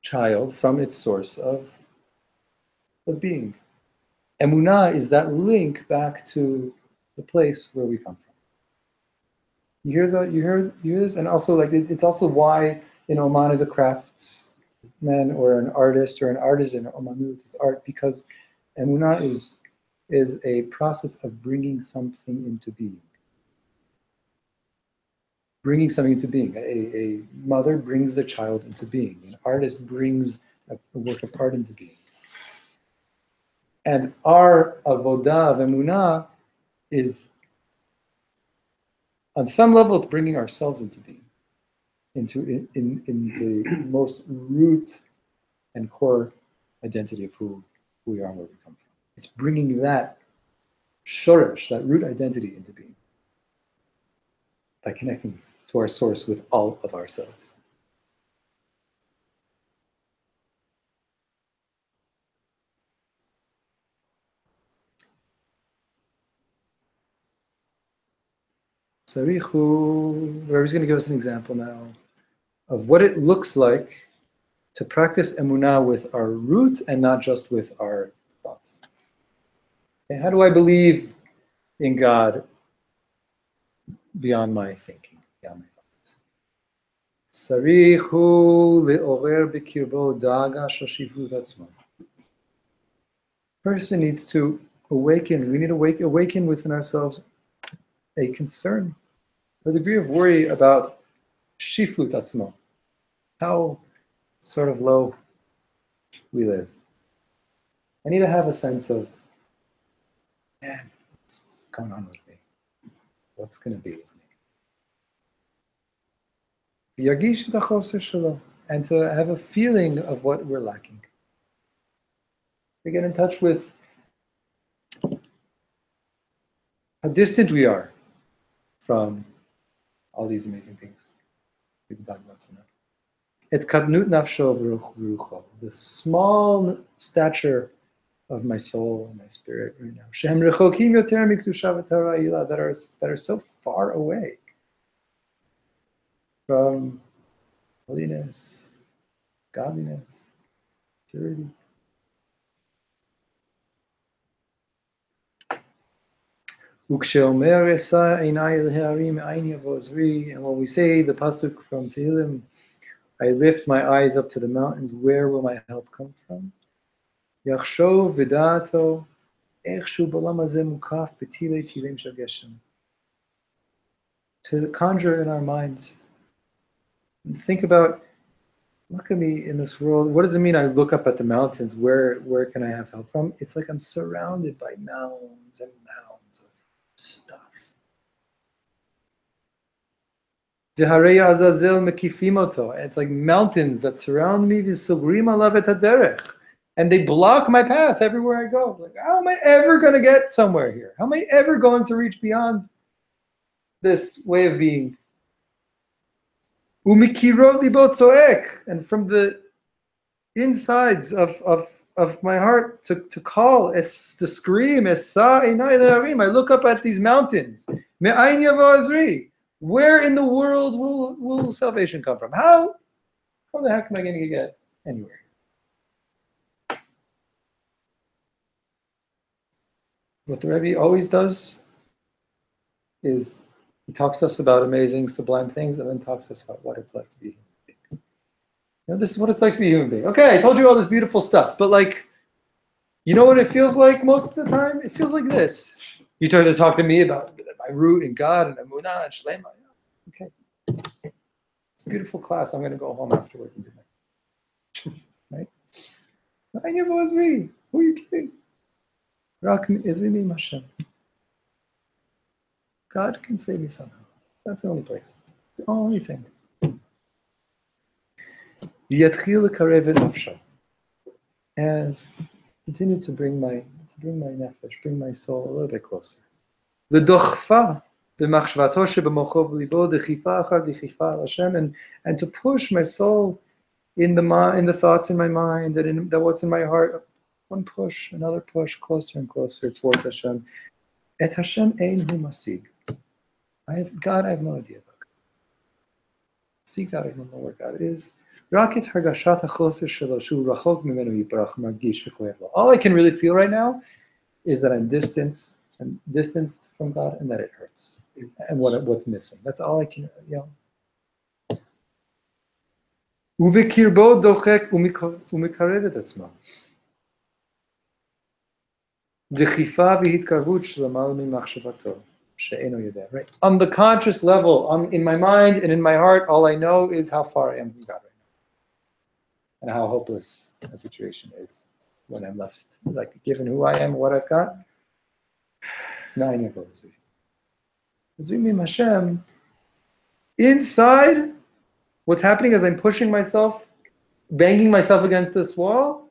child from its source of being. Emunah is that link back to the place where we come from. You hear this, and also it's also why in Oman is a craftsman or an artist or an artisan. Omanut is art because emunah is a process of bringing something into being. Bringing something into being. A mother brings the child into being. An artist brings a work of art into being. And our avodah of emunah is, on some level, it's bringing ourselves into being, in the most root and core identity of who we are and where we come from. It's bringing that shoresh, that root identity into being by connecting to our source with all of ourselves. Sarichu, Rabbi's going to give us an example now of what it looks like to practice emunah with our root and not just with our thoughts. Okay, how do I believe in God beyond my thinking, beyond my thoughts? Sarichu le'orer b'kirbo da'aga shashivut atzmo. Person needs to awaken. We need to awaken within ourselves a concern, a degree of worry about shiflut atzmo, how sort of low we live. I need to have a sense of, man, what's going on with me? What's going to be with me? Yagish v'choser shelo, and to have a feeling of what we're lacking. We get in touch with how distant we are from all these amazing things we've been talking about tonight. Et kadnut nafsho v'rucho, the small stature of my soul and my spirit right now. Shehem rechokim yoter mikdusha v'tara that are so far away from holiness, godliness, purity. And when we say the pasuk from Tehillim, I lift my eyes up to the mountains, where will my help come from? To conjure in our minds and think about, look at me in this world. What does it mean I look up at the mountains? Where can I have help from? It's like I'm surrounded by mounds and mounds of stuff. It's like mountains that surround me, and they block my path everywhere I go. Like, how am I ever going to get somewhere here? How am I ever going to reach beyond this way of being? And from the insides of my heart to call, to scream, I look up at these mountains. Where in the world will salvation come from? How the heck am I going to get anywhere? What the Rebbe always does is he talks to us about amazing, sublime things, and then talks to us about what it's like to be a human being. This is what it's like to be a human being. Okay, I told you all this beautiful stuff, but like, you know what it feels like most of the time? It feels like this. You try to talk to me about my root in God and Emunah and Shlema. Okay. It's a beautiful class. I'm going to go home afterwards and do my right? Who are you kidding? God can save me somehow. That's the only place. The only thing. And continue to bring my nefesh, bring my soul a little bit closer. And to push my soul in the thoughts in my mind and in what's in my heart. One push, another push, closer and closer towards Hashem. Et Hashem ein hu masig. I have no idea about God. See God, I don't know where God is. All I can really feel right now is that I'm distanced from God and that it hurts. And what's missing. That's all I can, Right? On the conscious level, in my mind and in my heart, all I know is how far I am from God right now. And how hopeless the situation is when I'm left, like, given who I am, what I've got. Hashem, inside, what's happening is I'm pushing myself, banging myself against this wall.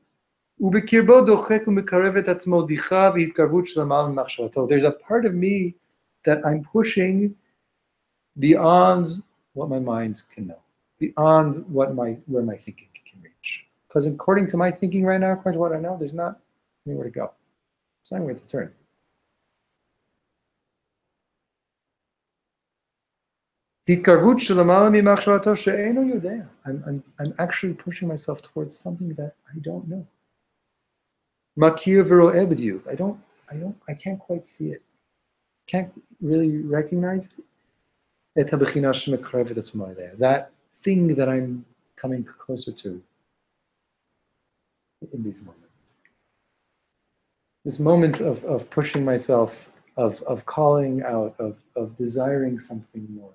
There's a part of me that I'm pushing beyond what my mind can know, beyond where my thinking can reach. Because according to my thinking right now, according to what I know, there's not anywhere to go. There's not anywhere to turn. I'm actually pushing myself towards something that I don't know. I can't quite see it. Can't really recognize it. That thing that I'm coming closer to in these moments. This moments of pushing myself, of calling out, of desiring something more,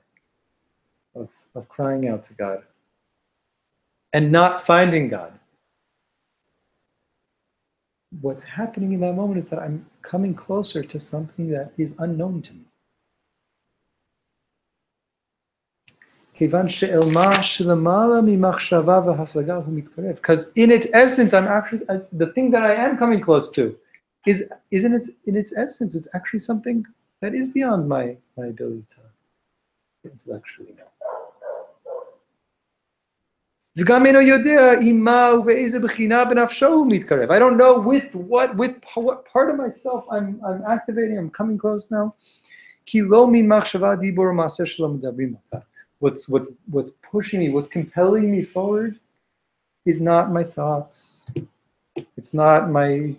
of crying out to God, and not finding God. What's happening in that moment is that I'm coming closer to something that is unknown to me. Because in its essence, I'm actually, the thing that I am coming close to is in its essence, it's actually something that is beyond my ability to intellectually know. I don't know with what part of myself I'm activating, I'm coming close now. What's pushing me, what's compelling me forward is not my thoughts. It's not my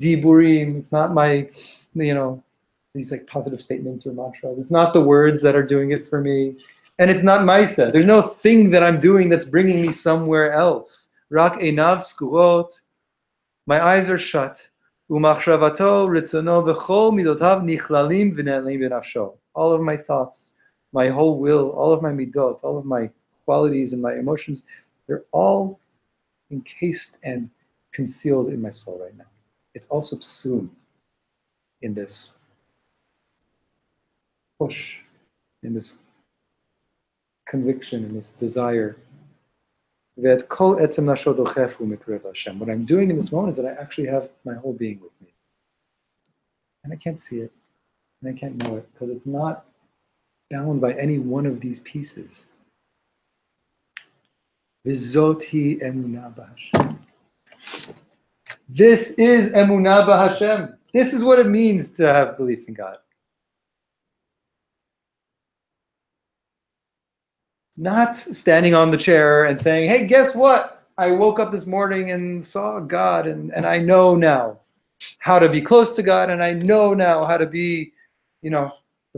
diburim, it's not my, these like positive statements or mantras. It's not the words that are doing it for me. And it's not Maisa. There's no thing that I'm doing that's bringing me somewhere else. Rak einav skurot. My eyes are shut. Umachshavato ritzono v'chol midotav nichlalim v'ne'elim b'nafsho. All of my thoughts, my whole will, all of my midot, all of my qualities and my emotions, they're all encased and concealed in my soul right now. It's all subsumed in this push, in this conviction, in this desire. What I'm doing in this moment is that I actually have my whole being with me. And I can't see it, and I can't know it, because it's not bound by any one of these pieces. This is emunah b'Hashem. This is what it means to have belief in God. Not standing on the chair and saying, hey, guess what? I woke up this morning and saw God, and I know now how to be close to God, and I know now how to be, the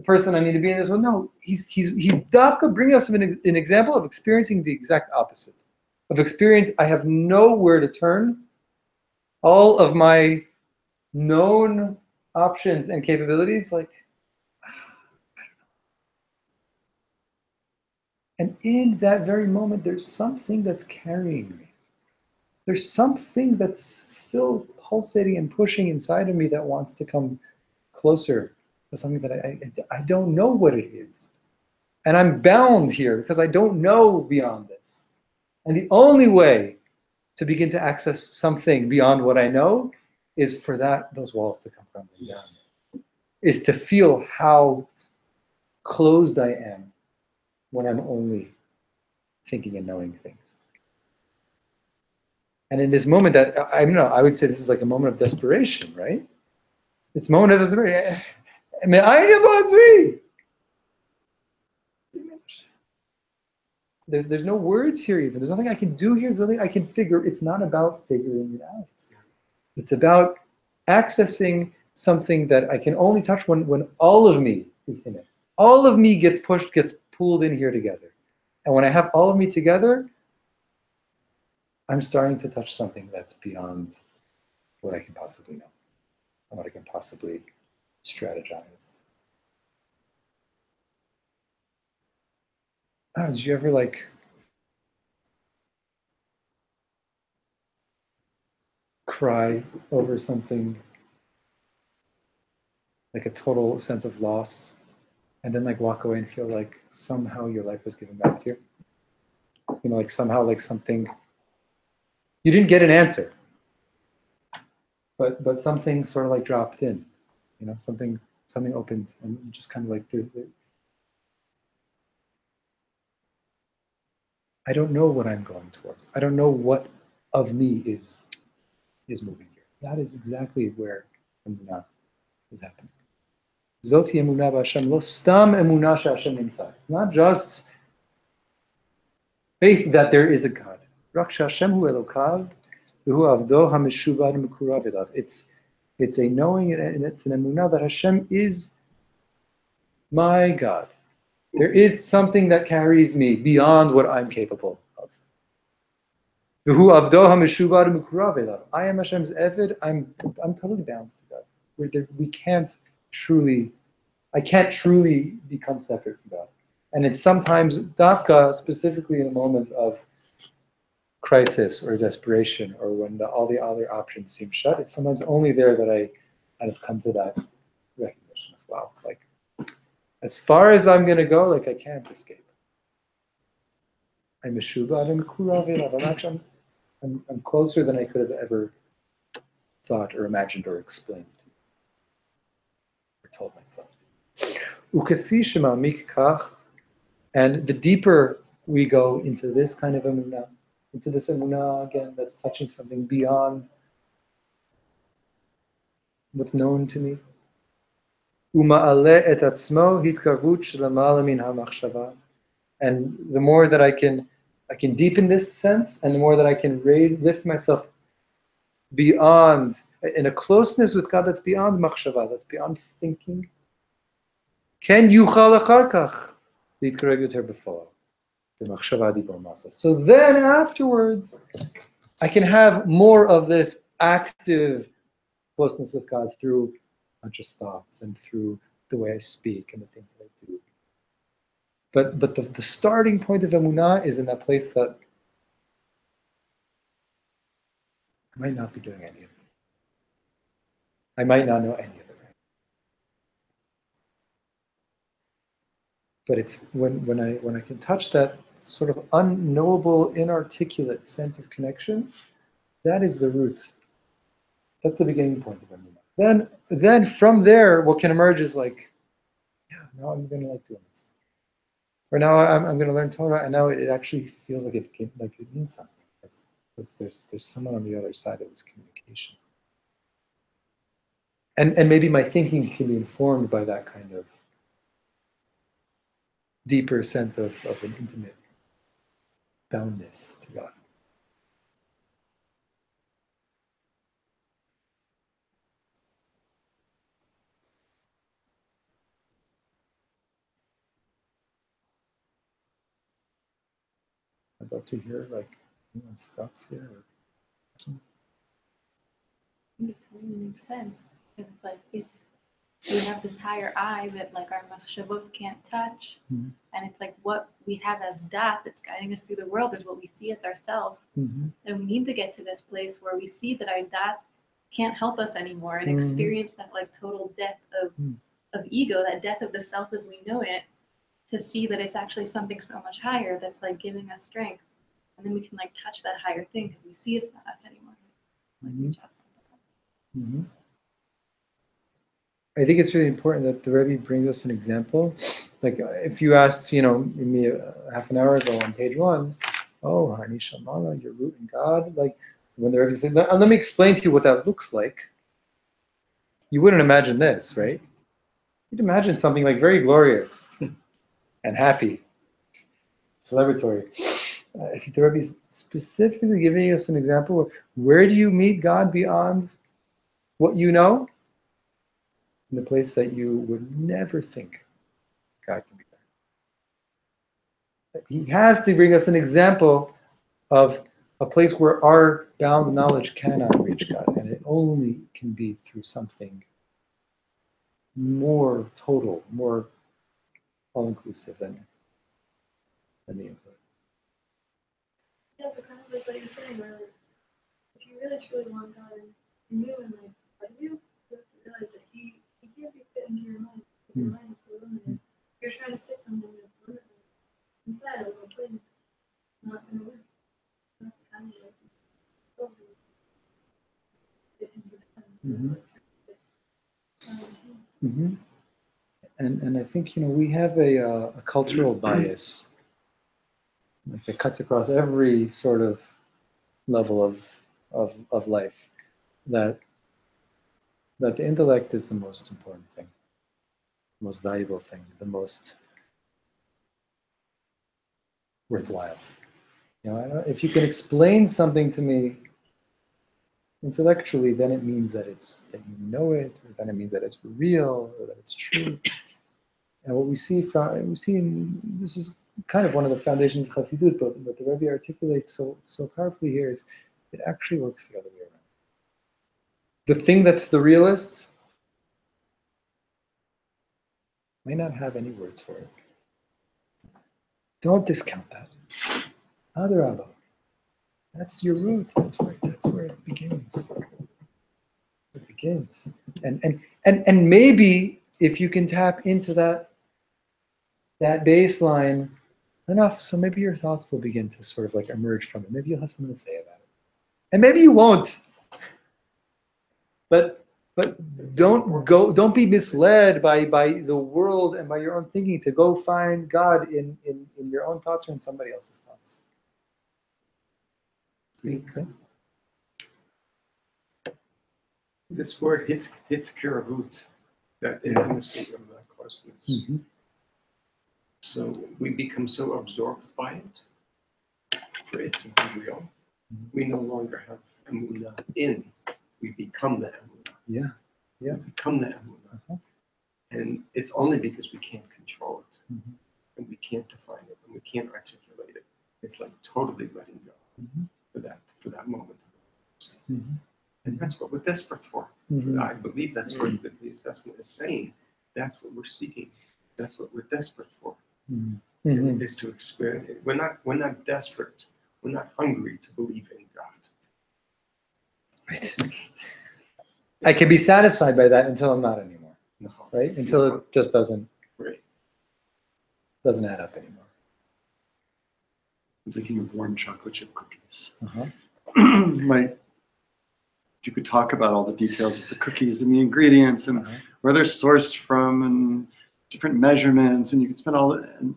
person I need to be in this world. No, he's dafka bringing us an example of experiencing the exact opposite. Of experience, I have nowhere to turn. All of my known options and capabilities, and in that very moment, there's something that's carrying me. There's something that's still pulsating and pushing inside of me that wants to come closer to something that I don't know what it is. And I'm bound here because I don't know beyond this. And the only way to begin to access something beyond what I know is for those walls to come crumbling down. Is to feel how closed I am when I'm only thinking and knowing things. And in this moment that, I don't know, I would say this is like a moment of desperation, right? It's a moment of desperation. There's no words here even. There's nothing I can do here. There's nothing I can figure. It's not about figuring it out. It's about accessing something that I can only touch when all of me is in it. All of me gets pushed, gets pulled in here together. And when I have all of me together, I'm starting to touch something that's beyond what I can possibly know and what I can possibly strategize. Did you ever cry over something, like a total sense of loss, and then walk away and feel like somehow your life was given back to you? Somehow something, you didn't get an answer, but something sort of dropped in, something opened, and you just kind of I don't know what I'm going towards. I don't know what of me is moving here. That is exactly where emunah is happening. Zoti emunah b'Hashem, lo stam emunah she'Hashem nimtza. It's not just faith that there is a God. Rak she'Hashem hu elokav, v'hu avdo hameshubad mekurav elav. It's a knowing, and it's an emunah that Hashem is my God. There is something that carries me beyond what I'm capable of. I am Hashem's Eved. I'm totally bound to God. I can't truly become separate from God. And it's sometimes dafka, specifically in a moment of crisis or desperation, or when all the other options seem shut. It's sometimes only there that I kind of come to that recognition of, wow, as far as I'm going to go, I can't escape. I'm Meshubad and Kurav. I'm closer than I could have ever thought or imagined or explained to you, or told myself. And the deeper we go into this kind of emunah, into this emunah again that's touching something beyond what's known to me. And the more that I can deepen this sense, and the more that I can lift myself beyond, in a closeness with God that's beyond machshava, that's beyond thinking. Ken yuchal achar kach להתקרב יותר בפועל, במחשבה דיבור מעשה. So then afterwards, I can have more of this active closeness with God through conscious thoughts and through the way I speak and the things that I do. But the starting point of emunah is in that place that I might not be doing any of it. I might not know any of it. But it's when I can touch that sort of unknowable, inarticulate sense of connection, that is the root. That's the beginning point of emunah. Then from there, what can emerge is like, yeah, now I'm going to like doing this. Or now I'm going to learn Torah, and now it actually feels like it means something. Because there's someone on the other side of this communication. And maybe my thinking can be informed by that kind of deeper sense of an intimate boundness to God. I'd love to hear anyone's thoughts here. It totally makes sense. It's like if we have this higher eye that like our machshavot can't touch, and it's like what we have as dat that's guiding us through the world is what we see as ourselves. And we need to get to this place where we see that our dat can't help us anymore and experience that like total death of ego, that death of the self as we know it, to see that it's actually something so much higher that's like giving us strength. And then we can like touch that higher thing because we see it's not us anymore. Like we just I think it's really important that the Rebbe brings us an example. Like if you asked, me half an hour ago on page 1, oh, Hani Shamala, your root in God. Like when the Rebbe said, let me explain to you what that looks like. You wouldn't imagine this, right? You'd imagine something like very glorious and happy, celebratory. I think the Rebbe is specifically giving us an example of where do you meet God beyond what you know? In the place that you would never think God can be there. He has to bring us an example of a place where our bound knowledge cannot reach God, and it only can be through something more total, more all-inclusive than the infinite. yeah, but kind of like what you're saying, where like, if you really truly want God in you and like you have to realize that He can't be fit into your mind. Your mind is so limited. You're trying to fit something that's limited inside a little thing. It's not going to work. It's not the kind of like fit into that. And I think we have a cultural bias that cuts across every sort of level of life, that the intellect is the most important thing, the most valuable thing, the most worthwhile. If you can explain something to me intellectually, then it means that you know it, or then it means that it's real, or that it's true. And what we see this is kind of one of the foundations of Chassidut, but what the Rebbe articulates so powerfully here is it actually works the other way around. The thing that's the realist may not have any words for it. Don't discount that. Adarabah. That's your root. That's where it begins. It begins. And maybe if you can tap into that baseline enough, so maybe your thoughts will begin to sort of like emerge from it. Maybe you'll have something to say about it. And maybe you won't. But But don't be misled by the world and by your own thinking to go find God in your own thoughts or in somebody else's thoughts. See? This word hits kiravut, that intimacy of that closeness. Mm-hmm. So we become so absorbed by it, for it to be real. We no longer have emunah in. We become the emunah. Yeah. We become the emunah. Uh-huh. And it's only because we can't control it. Mm-hmm. And we can't define it, and we can't articulate it. It's like totally letting go for that moment. Mm-hmm. And that's what we're desperate for. Mm-hmm. I believe that's what the Piaseczna is saying. That's what we're seeking. That's what we're desperate for. Mm-hmm. Is to experience it. We're not desperate. We're not hungry to believe in God. Right. I can be satisfied by that until I'm not anymore. No. Right? Until it just doesn't add up anymore. I'm thinking of warm chocolate chip cookies. Uh-huh. Like, you could talk about all the details of the cookies and the ingredients and where they're sourced from and different measurements, and you could spend all the, and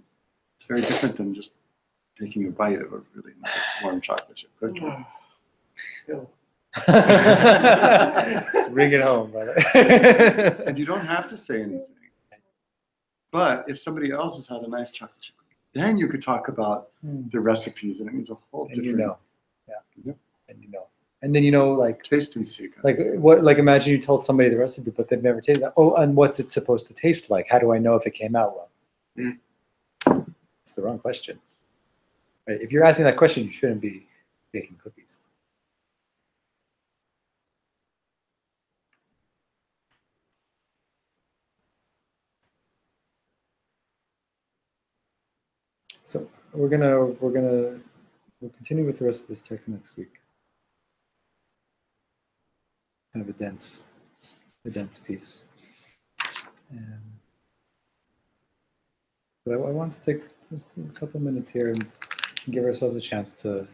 it's very different than just taking a bite of a really nice warm chocolate chip cookie. Still. Bring it home, brother. And you don't have to say anything. But if somebody else has had a nice chocolate chip cookie, then you could talk about the recipes, and it means a whole different. You know. Yeah. Yep. And you know. And then like taste and see. Like imagine you told somebody the recipe, but they've never tasted that. Oh, and what's it supposed to taste like? How do I know if it came out well? It's the wrong question. Right? If you're asking that question, you shouldn't be baking cookies. So we'll continue with the rest of this text next week. Kind of a dense piece. But I want to take just a couple minutes here and give ourselves a chance to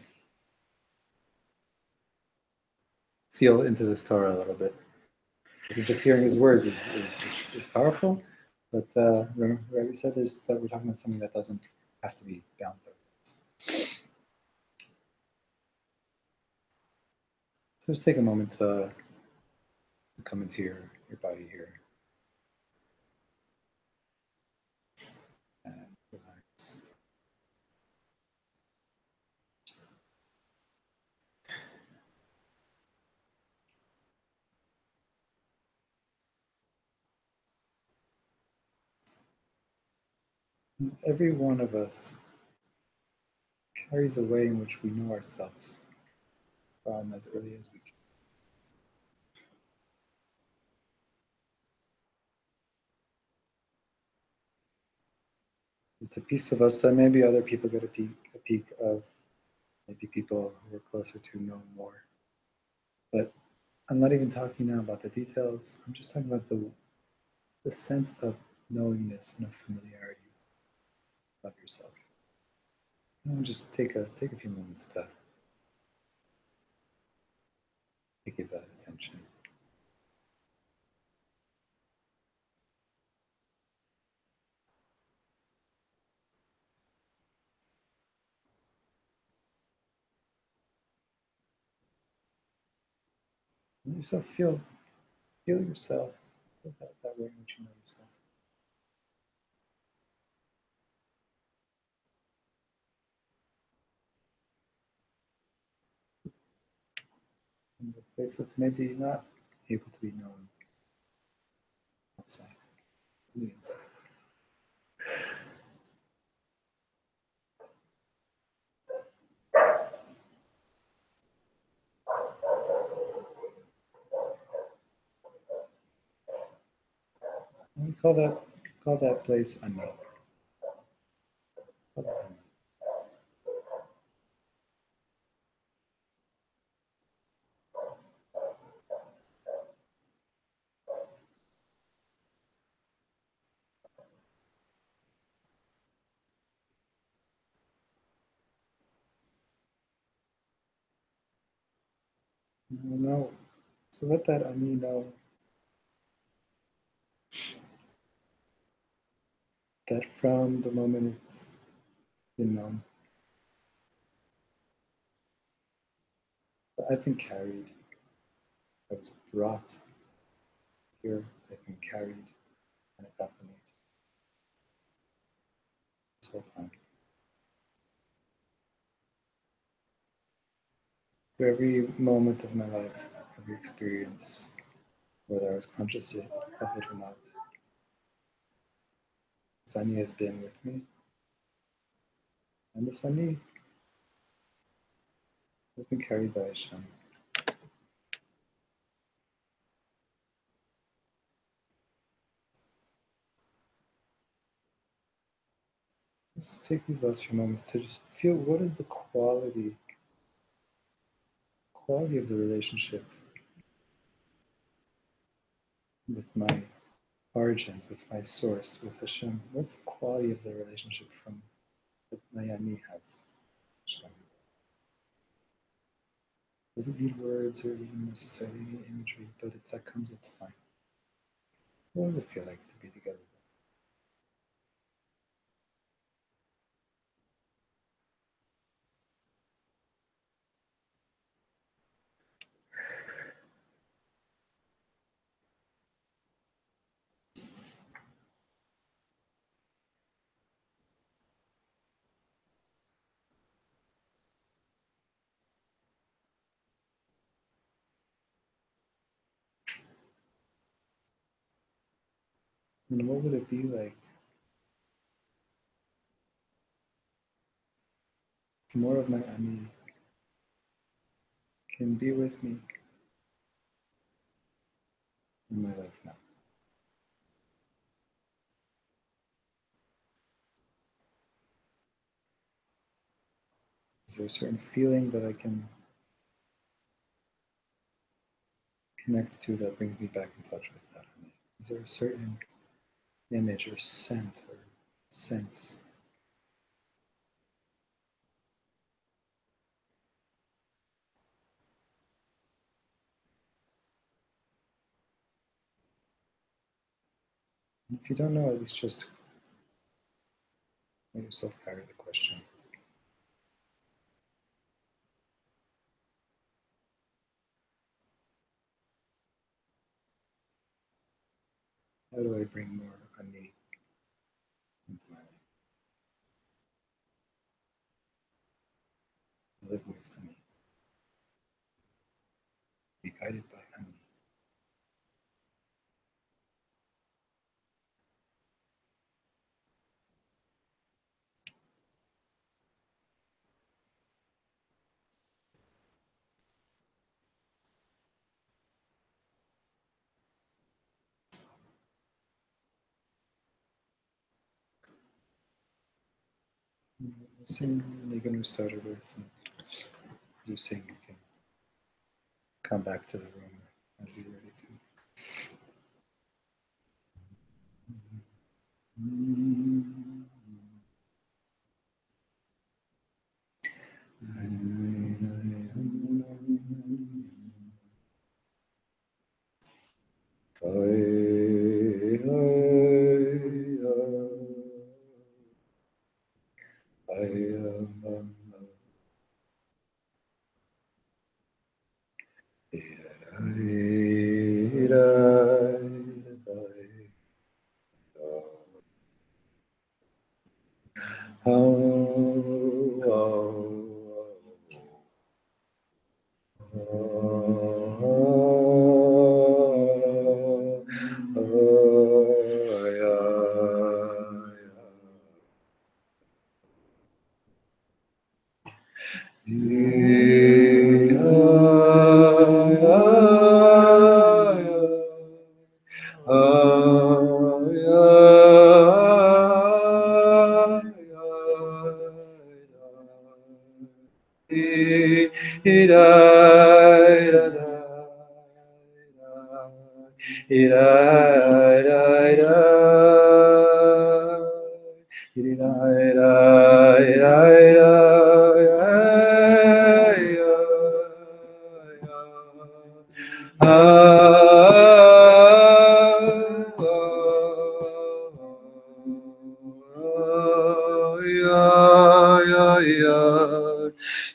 feel into this Torah a little bit. Because just hearing his words is powerful, but remember, Rabbi said that we're talking about something that doesn't have to be bound by words. So just take a moment to come into your body here. And relax. And every one of us carries a way in which we know ourselves from as early as we can. It's a piece of us that maybe other people get a peek of. Maybe people who are closer to know more. But I'm not even talking now about the details. I'm just talking about the sense of knowingness and of familiarity of yourself. And just take a few moments to give that attention. Let yourself feel yourself. Feel that way in which you know yourself. In the place that's maybe not able to be known outside, on the inside. And we call that place unknown. Call that unknown. No. So let that ani know that from the moment it's been known, I've been carried. I was brought here. I've been carried and accompanied this whole time. For every moment of my life, every experience, whether I was conscious of it or not, Sani has been with me, and the Sani has been carried by Hashem. Just take these last few moments to just feel what is the quality of the relationship with my origins, with my source, with Hashem. What's the quality of the relationship from that my Ani has? Hashem. Doesn't need words or even necessarily need imagery, but if that comes, it's fine. What does it feel like to be together? And what would it be like if more of my Ani can be with me in my life now? Is there a certain feeling that I can connect to that brings me back in touch with that Ani? Is there a certain image or scent or sense? If you don't know, at least just let yourself carry the question. How do I bring more Ani into my life? Live with Ani. Be guided by Ani. Sing Nigan we started with. And you sing, you can come back to the room as you're ready to.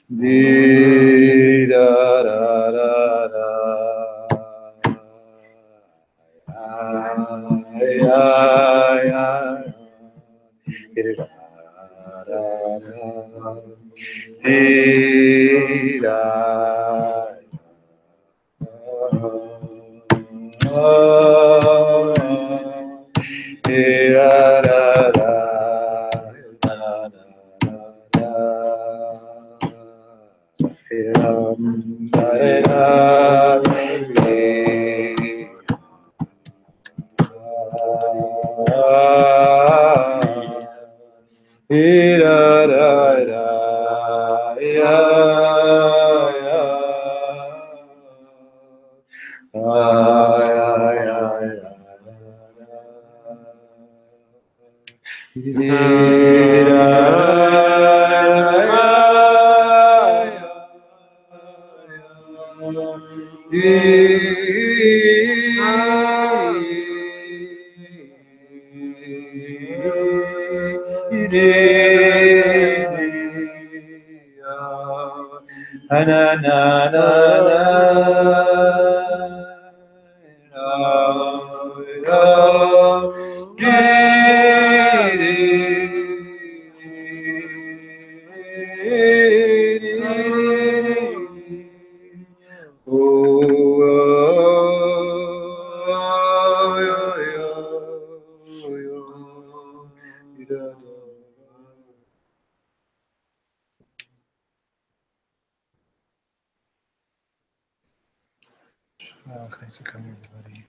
Di da da da da. Ay, ay, ay. Di da da da. Di da. Di da da da. Thanks for coming, everybody.